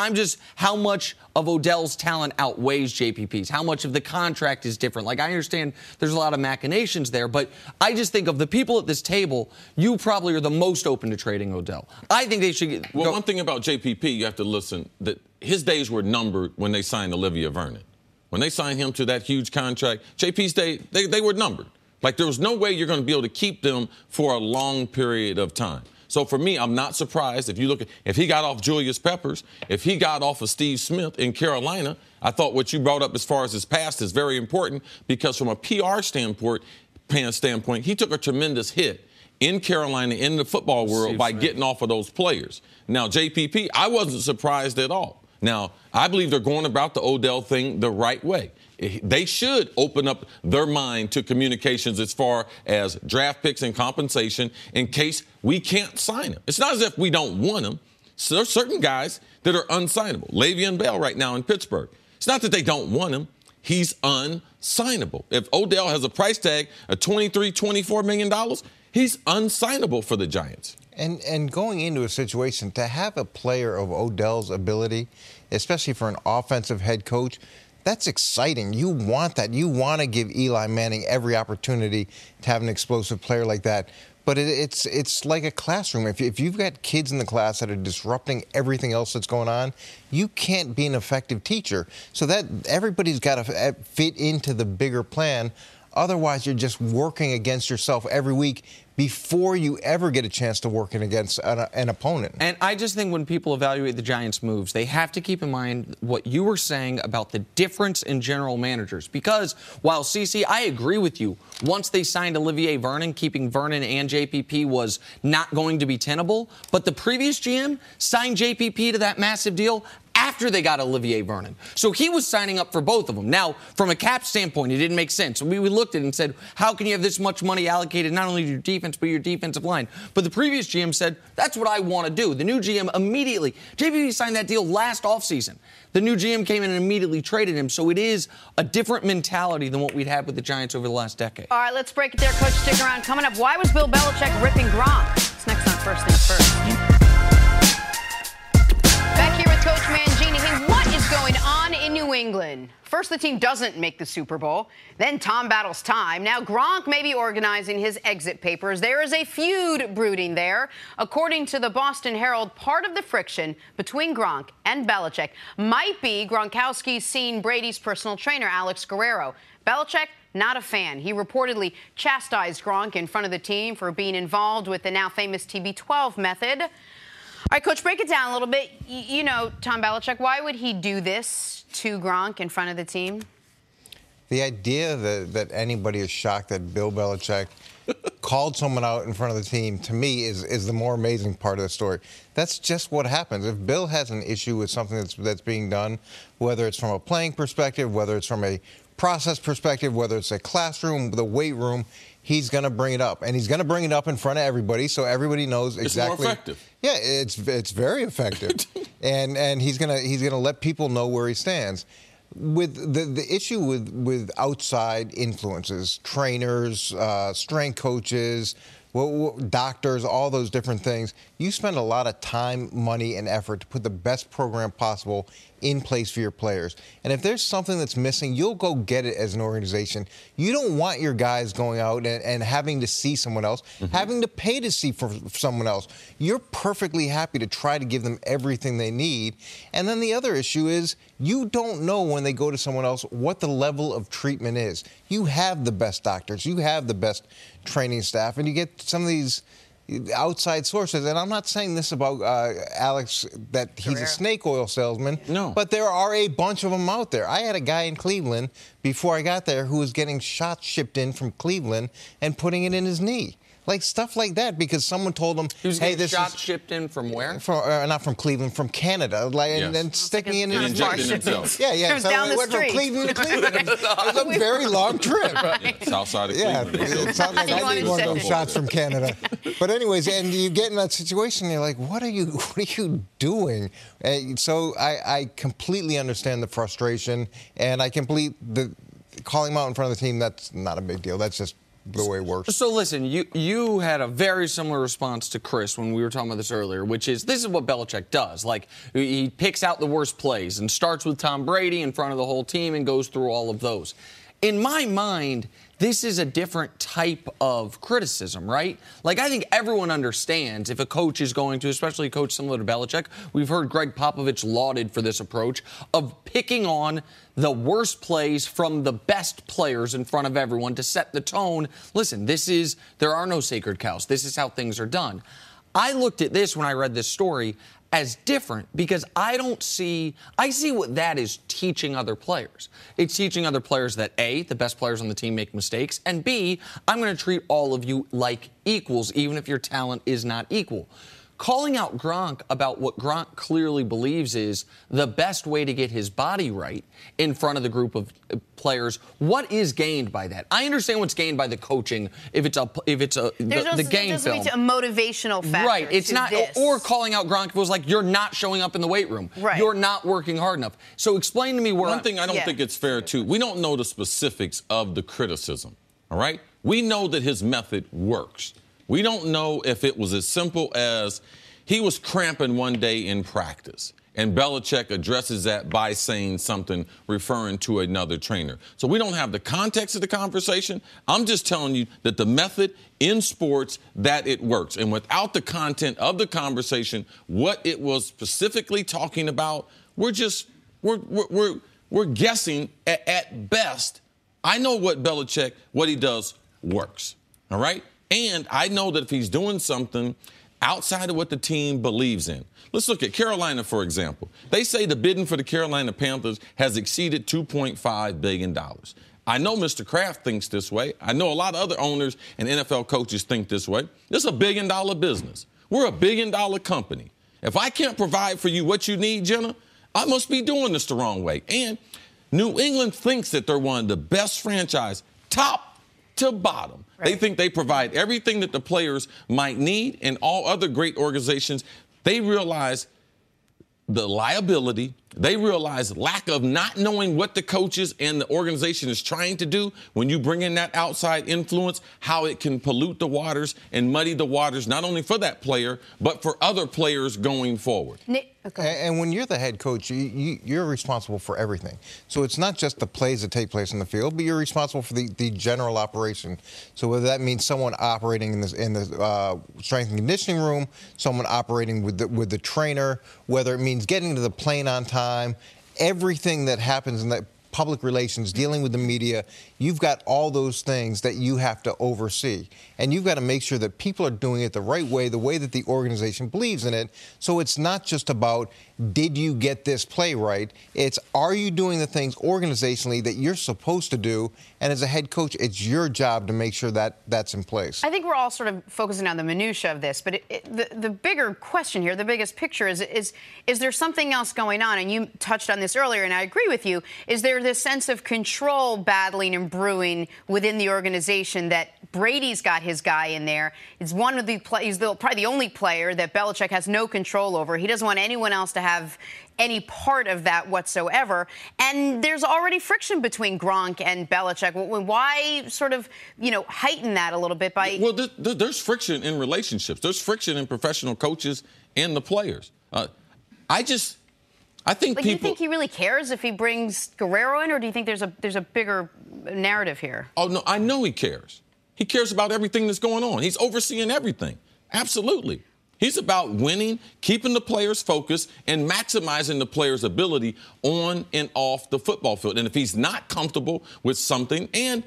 how much of Odell's talent outweighs JPP's? How much of the contract is different? Like, I understand there's a lot of machinations there, but I just think of the people at this table, you probably are the most open to trading Odell. I think they should get... Well, one thing about JPP, you have to listen, that his days were numbered when they signed Olivia Vernon. When they signed him to that huge contract, JP's day, they were numbered. Like, there was no way you're going to be able to keep them for a long period of time. So for me, I'm not surprised if he got off Julius Peppers, if he got off of Steve Smith in Carolina. I thought what you brought up as far as his past is very important, because from a PR standpoint, he took a tremendous hit in Carolina, in the football world, by getting off of those players. Now, JPP, I wasn't surprised at all. Now, I believe they're going about the Odell thing the right way. They should open up their mind to communications as far as draft picks and compensation in case we can't sign him. It's not as if we don't want him. So there are certain guys that are unsignable. Le'Veon Bell right now in Pittsburgh. It's not that they don't want him. He's unsignable. If Odell has a price tag of $23, $24 million, he's unsignable for the Giants. And going into a situation, to have a player of Odell's ability, especially for an offensive head coach, that's exciting. You want that. You want to give Eli Manning every opportunity to have an explosive player like that. But it's like a classroom. If you've got kids in the class that are disrupting everything else that's going on, you can't be an effective teacher. So that everybody's got to fit into the bigger plan. Otherwise, you're just working against yourself every week before you ever get a chance to work against an opponent. And I just think when people evaluate the Giants' moves, they have to keep in mind what you were saying about the difference in general managers. Because while CC, I agree with you, once they signed Olivier Vernon, keeping Vernon and JPP was not going to be tenable. But the previous GM signed JPP to that massive deal after they got Olivier Vernon. So he was signing up for both of them. Now, from a cap standpoint, it didn't make sense. We looked at it and said, how can you have this much money allocated not only to your defense, but your defensive line? But the previous GM said, that's what I want to do. The new GM immediately, JPP signed that deal last offseason. The new GM came in and immediately traded him. So it is a different mentality than what we'd had with the Giants over the last decade. All right, let's break it there, Coach. Stick around. Coming up, why was Bill Belichick ripping Gronk? It's next on First Things First. Back here with Coach Mangini. Hey, in New England. First, the team doesn't make the Super Bowl. Then Tom battles time. Now Gronk may be organizing his exit papers. There is a feud brooding there. According to the Boston Herald, part of the friction between Gronk and Belichick might be Gronkowski's seen Brady's personal trainer, Alex Guerrero. Belichick, not a fan. He reportedly chastised Gronk in front of the team for being involved with the now famous TB12 method. All right, Coach, break it down a little bit. You know, Tom Belichick, why would he do this to Gronk in front of the team? The idea that anybody is shocked that Bill Belichick called someone out in front of the team, to me, is the more amazing part of the story. That's just what happens. If Bill has an issue with something that's being done, whether it's from a playing perspective, whether it's from a process perspective, whether it's a classroom, the weight room, he's going to bring it up. And he's going to bring it up in front of everybody so everybody knows exactly. It's more effective. Yeah, it's very effective. and he's going to let people know where he stands. With the issue with outside influences, trainers, strength coaches, doctors, all those different things, you spend a lot of time, money, and effort to put the best program possible in place for your players. And if there's something that's missing, you'll go get it as an organization. You don't want your guys going out and having to see someone else, having to pay to see for someone else. You're perfectly happy to try to give them everything they need. And then the other issue is you don't know when they go to someone else what the level of treatment is. You have the best doctors. You have the best training staff. And you get some of these outside sources, and I'm not saying this about Alex, that he's a snake oil salesman. No. But there are a bunch of them out there. I had a guy in Cleveland before I got there who was getting shots shipped in from Cleveland and putting it in his knee. Like stuff like that, because someone told him, he was "Hey, getting shots shipped in from where? Not from Cleveland, from Canada." Like, Yes. and then sticking it in his Injecting himself. Yeah, yeah. It was down it the went street. from Cleveland to Cleveland. It was a very long trip. South side of Yeah, Cleveland. it sounds like I need one of those to shots from Canada. But anyways, and you get in that situation, and you're like, what are you doing? So I completely understand the frustration, and I calling him out in front of the team, that's not a big deal. That's just the way it works. So listen, you had a very similar response to Chris when we were talking about this earlier, which is this is what Belichick does. Like, he picks out the worst plays and starts with Tom Brady in front of the whole team and goes through all of those. In my mind, this is a different type of criticism, right? Like, I think everyone understands if a coach is going to, especially a coach similar to Belichick, we've heard Greg Popovich lauded for this approach of picking on the worst plays from the best players in front of everyone to set the tone. Listen, there are no sacred cows. This is how things are done. I looked at this when I read this story as different because I see what that is teaching other players. It's teaching other players that A, the best players on the team make mistakes, and B, I'm going to treat all of you like equals, even if your talent is not equal. Calling out Gronk about what Gronk clearly believes is the best way to get his body right in front of the group of players. What is gained by that? I understand what's gained by the coaching if it's the game film. A motivational factor. Right. It's not this. Or calling out Gronk was like you're not showing up in the weight room. Right. You're not working hard enough. So explain to me where One thing I don't think it's fair to. We don't know the specifics of the criticism. All right? We know that his method works. We don't know if it was as simple as he was cramping one day in practice, and Belichick addresses that by saying something referring to another trainer. So we don't have the context of the conversation. I'm just telling you that the method in sports, that it works. And without the content of the conversation, what it was specifically talking about, we're guessing at best. I know what Belichick, what he does works. All right? And I know that if he's doing something outside of what the team believes in. Let's look at Carolina, for example. They say the bidding for the Carolina Panthers has exceeded $2.5 billion. I know Mr. Kraft thinks this way. I know a lot of other owners and NFL coaches think this way. This is a $1 billion business. We're a $1 billion company. If I can't provide for you what you need, Jenna, I must be doing this the wrong way. And New England thinks that they're one of the best franchise, top to bottom. Right. They think they provide everything that the players might need, and all other great organizations, they realize the liability. They realize lack of not knowing what the coaches and the organization is trying to do when you bring in that outside influence, how it can pollute the waters and muddy the waters, not only for that player, but for other players going forward. Okay. And when you're the head coach, you're responsible for everything. So it's not just the plays that take place in the field, but you're responsible for the general operation. So whether that means someone operating in the strength and conditioning room, someone operating with the trainer, whether it means getting to the plane on time, everything that happens in that public relations, dealing with the media, you've got all those things that you have to oversee. And you've got to make sure that people are doing it the right way, the way that the organization believes in it. So it's not just about, did you get this play right? It's, are you doing the things organizationally that you're supposed to do? And as a head coach, it's your job to make sure that that's in place. I think we're all sort of focusing on the minutia of this, but the bigger question here, the biggest picture is there something else going on? And you touched on this earlier, and I agree with you. Is there this sense of control battling and brewing within the organization that Brady's got his guy in there? It's one of the he's probably the only player that Belichick has no control over. He doesn't want anyone else to have any part of that whatsoever. And there's already friction between Gronk and Belichick. Why sort of, heighten that a little bit by... Well, there's friction in relationships. There's friction in professional coaches and the players. I think people... Do you think he really cares if he brings Guerrero in, or do you think there's a bigger narrative here? Oh, no, I know he cares. He cares about everything that's going on. He's overseeing everything. Absolutely. He's about winning, keeping the players focused, and maximizing the players' ability on and off the football field. And if he's not comfortable with something, and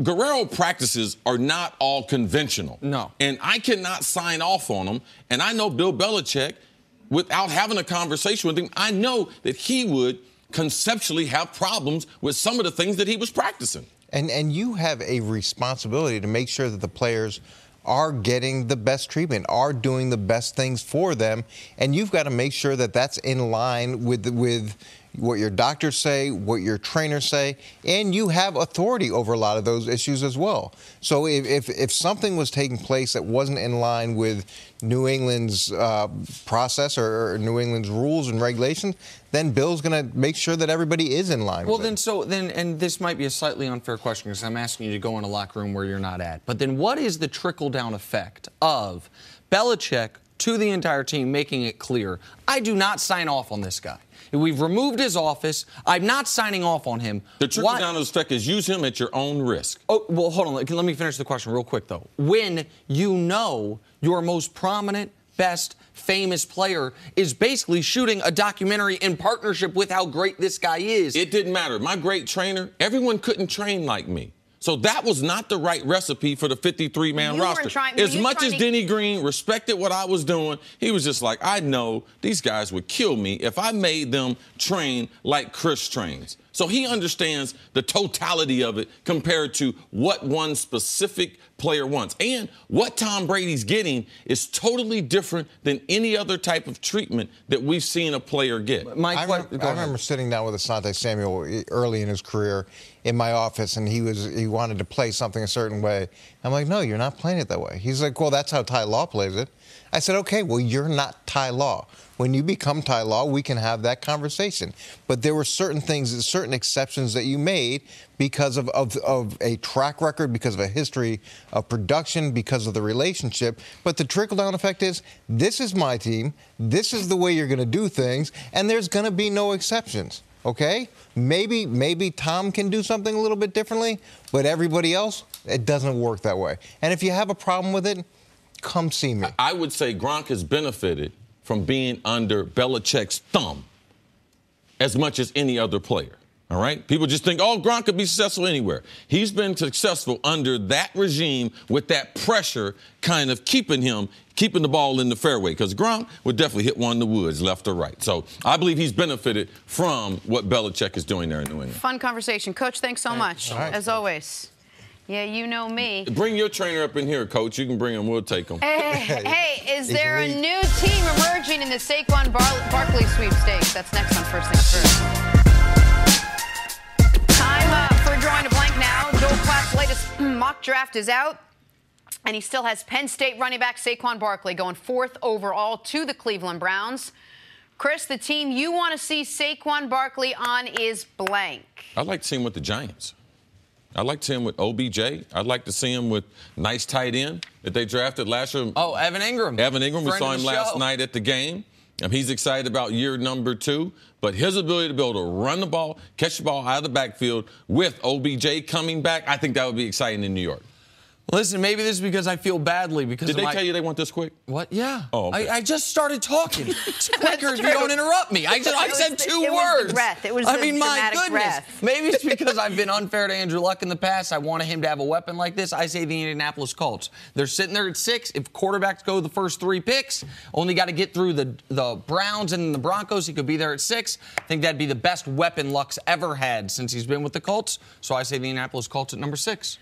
Guerrero practices are not all conventional. No. And I cannot sign off on them. And I know Bill Belichick, without having a conversation with him, I know that he would conceptually have problems with some of the things that he was practicing. And you have a responsibility to make sure that the players are getting the best treatment, are doing the best things for them, and you've got to make sure that that's in line with what your doctors say, what your trainers say, and you have authority over a lot of those issues as well. So if something was taking place that wasn't in line with New England's process or New England's rules and regulations, then Bill's going to make sure that everybody is in line with it. And this might be a slightly unfair question because I'm asking you to go in a locker room where you're not at. But then what is the trickle-down effect of Belichick to the entire team making it clear, I do not sign off on this guy? We've removed his office. I'm not signing off on him. The trickle-down effect is use him at your own risk. Oh, well, hold on. Let me finish the question real quick, though. When you know your most prominent, best, famous player is basically shooting a documentary in partnership with how great this guy is. It didn't matter. My great trainer, everyone couldn't train like me. So that was not the right recipe for the 53-man roster. As much as Denny Green respected what I was doing, he was just like, I know these guys would kill me if I made them train like Chris trains. So he understands the totality of it compared to what one specific player wants. And what Tom Brady's getting is totally different than any other type of treatment that we've seen a player get. I remember sitting down with Asante Samuel early in his career in my office, and he wanted to play something a certain way. I'm like, no, you're not playing it that way. He's like, well, that's how Ty Law plays it. I said, okay, well, you're not Ty Law. When you become Ty Law, we can have that conversation. But there were certain things, certain exceptions that you made because of a track record, because of a history of production, because of the relationship. But the trickle-down effect is, this is my team, this is the way you're going to do things, and there's going to be no exceptions. Okay? Maybe Tom can do something a little bit differently, but everybody else, it doesn't work that way. And if you have a problem with it, come see me. I would say Gronk has benefited from being under Belichick's thumb as much as any other player. All right? People just think, oh, Gronk could be successful anywhere. He's been successful under that regime with that pressure kind of keeping the ball in the fairway, because Gronk would definitely hit one in the woods, left or right. So I believe he's benefited from what Belichick is doing there in New England. Fun conversation. Coach, thanks so much, as always. Yeah, you know me. Bring your trainer up in here, Coach. You can bring him. We'll take him. Hey, is there a new team emerging in the Saquon Barkley sweepstakes? That's next on First Things First. Time for drawing a blank now. Joel Klatt's latest mock draft is out, and he still has Penn State running back Saquon Barkley going 4th overall to the Cleveland Browns. Chris, the team you want to see Saquon Barkley on is blank. I'd like to see him with the Giants. I'd like to see him with OBJ. I'd like to see him with nice tight end that they drafted last year. Oh, Evan Ingram. Evan Ingram. We saw him last night at the game. He's excited about year number 2. But his ability to be able to run the ball, catch the ball out of the backfield with OBJ coming back, I think that would be exciting in New York. Listen, maybe this is because I feel badly. Because Did they tell you they want this quick? What? Yeah. Oh, okay. I just started talking. It's quicker if you don't interrupt me. I said 2 words. It was the breath. It was the dramatic breath. Maybe it's because I've been unfair to Andrew Luck in the past. I wanted him to have a weapon like this. I say the Indianapolis Colts. They're sitting there at 6. If quarterbacks go the first 3 picks, only got to get through the Browns and the Broncos. He could be there at 6. I think that'd be the best weapon Luck's ever had since he's been with the Colts. So I say the Indianapolis Colts at number 6.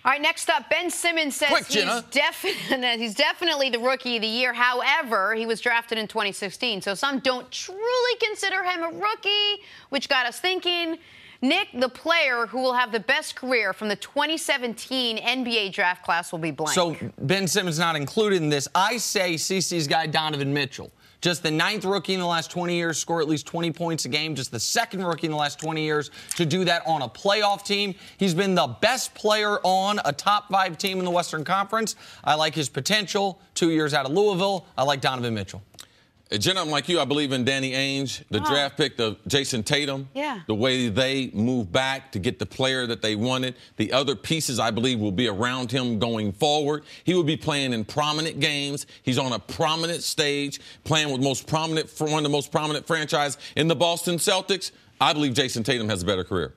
All right, next up, Ben Simmons says he's definitely the Rookie of the Year. However, he was drafted in 2016, so some don't truly consider him a rookie, which got us thinking. Nick, the player who will have the best career from the 2017 NBA draft class will be blank. So Ben Simmons not included in this. I say CC's guy Donovan Mitchell. Just the 9th rookie in the last 20 years, score at least 20 points a game. Just the 2nd rookie in the last 20 years to do that on a playoff team. He's been the best player on a top 5 team in the Western Conference. I like his potential. 2 years out of Louisville. I like Donovan Mitchell. Jenna, I'm like you. I believe in Danny Ainge, the draft pick of Jason Tatum. Yeah. The way they move back to get the player that they wanted. The other pieces, I believe, will be around him going forward. He will be playing in prominent games. He's on a prominent stage, playing with one of the most prominent franchise in the Boston Celtics. I believe Jason Tatum has a better career.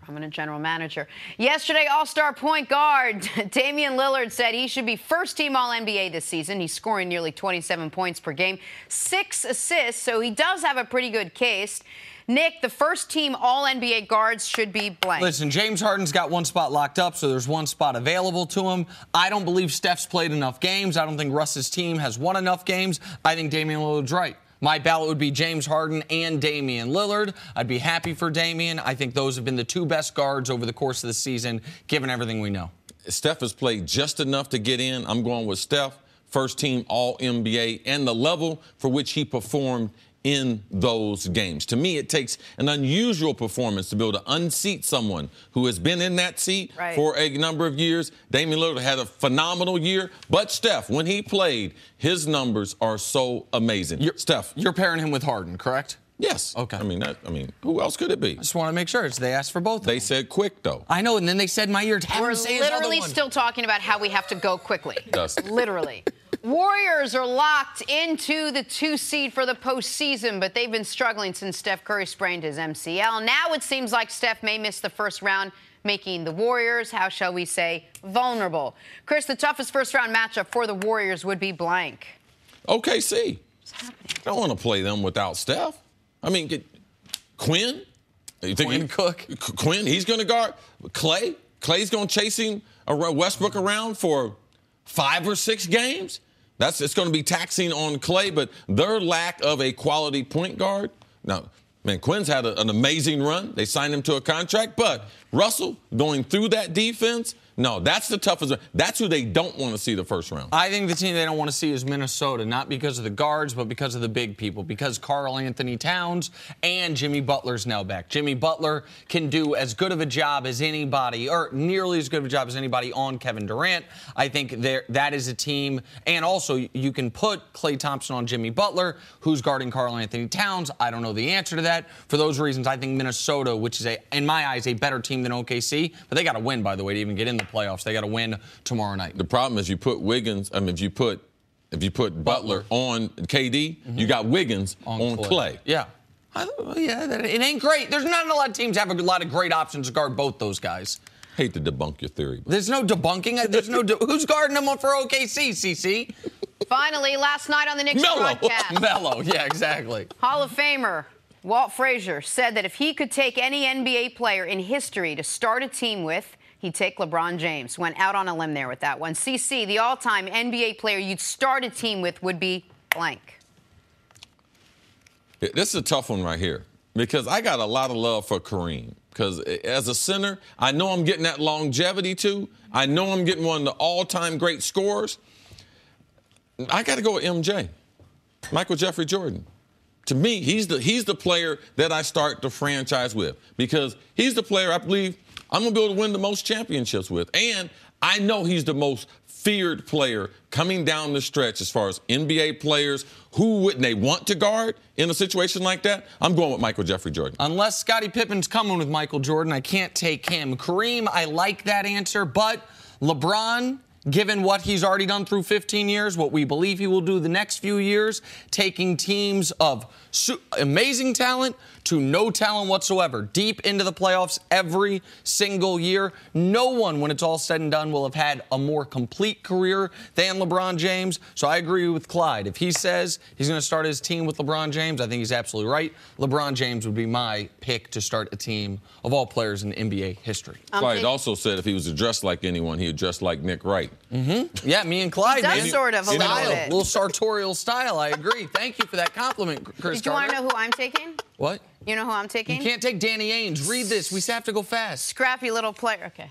Prominent general manager. Yesterday, all-star point guard Damian Lillard said he should be first-team All-NBA this season. He's scoring nearly 27 points per game, 6 assists, so he does have a pretty good case. Nick, the first-team All-NBA guards should be blank. Listen, James Harden's got 1 spot locked up, so there's 1 spot available to him. I don't believe Steph's played enough games. I don't think Russ's team has won enough games. I think Damian Lillard's right. My ballot would be James Harden and Damian Lillard. I'd be happy for Damian. I think those have been the 2 best guards over the course of the season, given everything we know. Steph has played just enough to get in. I'm going with Steph, first-team All-NBA, and the level for which he performed in those games. To me, it takes an unusual performance to be able to unseat someone who has been in that seat for a number of years. Damian Lillard had a phenomenal year, but Steph, when he played, his numbers are so amazing. You're pairing him with Harden, correct? Yes. Okay. I mean, who else could it be? I just want to make sure. They asked for both. They said quick, though. I know, and then they said my ear. We're literally still talking about how we have to go quickly. Dustin. Literally. Warriors are locked into the 2 seed for the postseason, but they've been struggling since Steph Curry sprained his MCL. Now it seems like Steph may miss the first round, making the Warriors, how shall we say, vulnerable. Chris, the toughest first-round matchup for the Warriors would be blank. OKC. What's happening? I don't want to play them without Steph. I mean, Quinn? Quinn Cook. Quinn, he's going to guard Clay. Clay's going to chase him Westbrook around for 5 or 6 games. It's going to be taxing on Clay, but their lack of a quality point guard. Now, man, Quinn's had an amazing run. They signed him to a contract, but Russell going through that defense, no, that's the toughest. That's who they don't want to see the first round. I think the team they don't want to see is Minnesota, not because of the guards, but because of the big people, because Karl Anthony Towns and Jimmy Butler's now back. Jimmy Butler can do as good of a job as anybody, or nearly as good of a job as anybody on Kevin Durant. I think that is a team, and also you can put Klay Thompson on Jimmy Butler, who's guarding Karl Anthony Towns. I don't know the answer to that. For those reasons, I think Minnesota, which is, in my eyes, a better team than OKC, but they got to win, by the way, to even get in the playoffs. They got to win tomorrow night. The problem is you put Wiggins. I mean, if you put Butler on KD, you got Wiggins on Clay. Yeah. It ain't great. There's not a lot of teams have a lot of great options to guard both those guys. Hate to debunk your theory. There's no debunking. There's no who's guarding them for OKC, CC? Finally, last night on the Knicks broadcast. Mello, yeah, exactly. Hall of Famer Walt Frazier said that if he could take any NBA player in history to start a team with, he'd take LeBron James. Went out on a limb there with that one. CC, the all-time NBA player you'd start a team with would be blank. This is a tough one right here because I got a lot of love for Kareem. Because as a center, I know I'm getting that longevity too. I know I'm getting one of the all-time great scorers. I got to go with MJ, Michael Jeffrey Jordan. To me, he's the player that I start the franchise with because he's the player I believe I'm going to be able to win the most championships with. And I know he's the most feared player coming down the stretch as far as NBA players. Who wouldn't they want to guard in a situation like that? I'm going with Michael Jeffrey Jordan. Unless Scottie Pippen's coming with Michael Jordan, I can't take him. Kareem, I like that answer, but LeBron, given what he's already done through 15 years, what we believe he will do the next few years, taking teams of amazing talent to no talent whatsoever, deep into the playoffs every single year. No one, when it's all said and done, will have had a more complete career than LeBron James. So I agree with Clyde. If he says he's going to start his team with LeBron James, I think he's absolutely right. LeBron James would be my pick to start a team of all players in NBA history. Clyde also said if he was dressed like anyone, he would dress like Nick Wright. Mm-hmm. Yeah, me and Clyde. He does sort of a little bit. A little sartorial style, I agree. Thank you for that compliment, Chris. Did you want to know who I'm taking? What? You know who I'm taking? You can't take Danny Ainge. Read this. We have to go fast. Scrappy little player. Okay.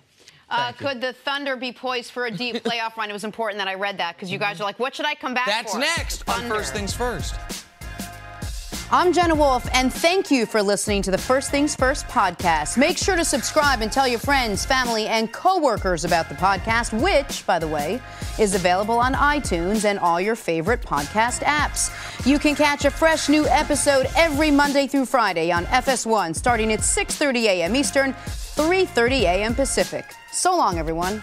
Could the Thunder be poised for a deep playoff run? It was important that I read that because you guys are like, what should I come back for? That's next on First Things First. I'm Jenna Wolf, and thank you for listening to the First Things First podcast. Make sure to subscribe and tell your friends, family, and coworkers about the podcast, which, by the way, is available on iTunes and all your favorite podcast apps. You can catch a fresh new episode every Monday through Friday on FS1, starting at 6:30 a.m. Eastern, 3:30 a.m. Pacific. So long, everyone.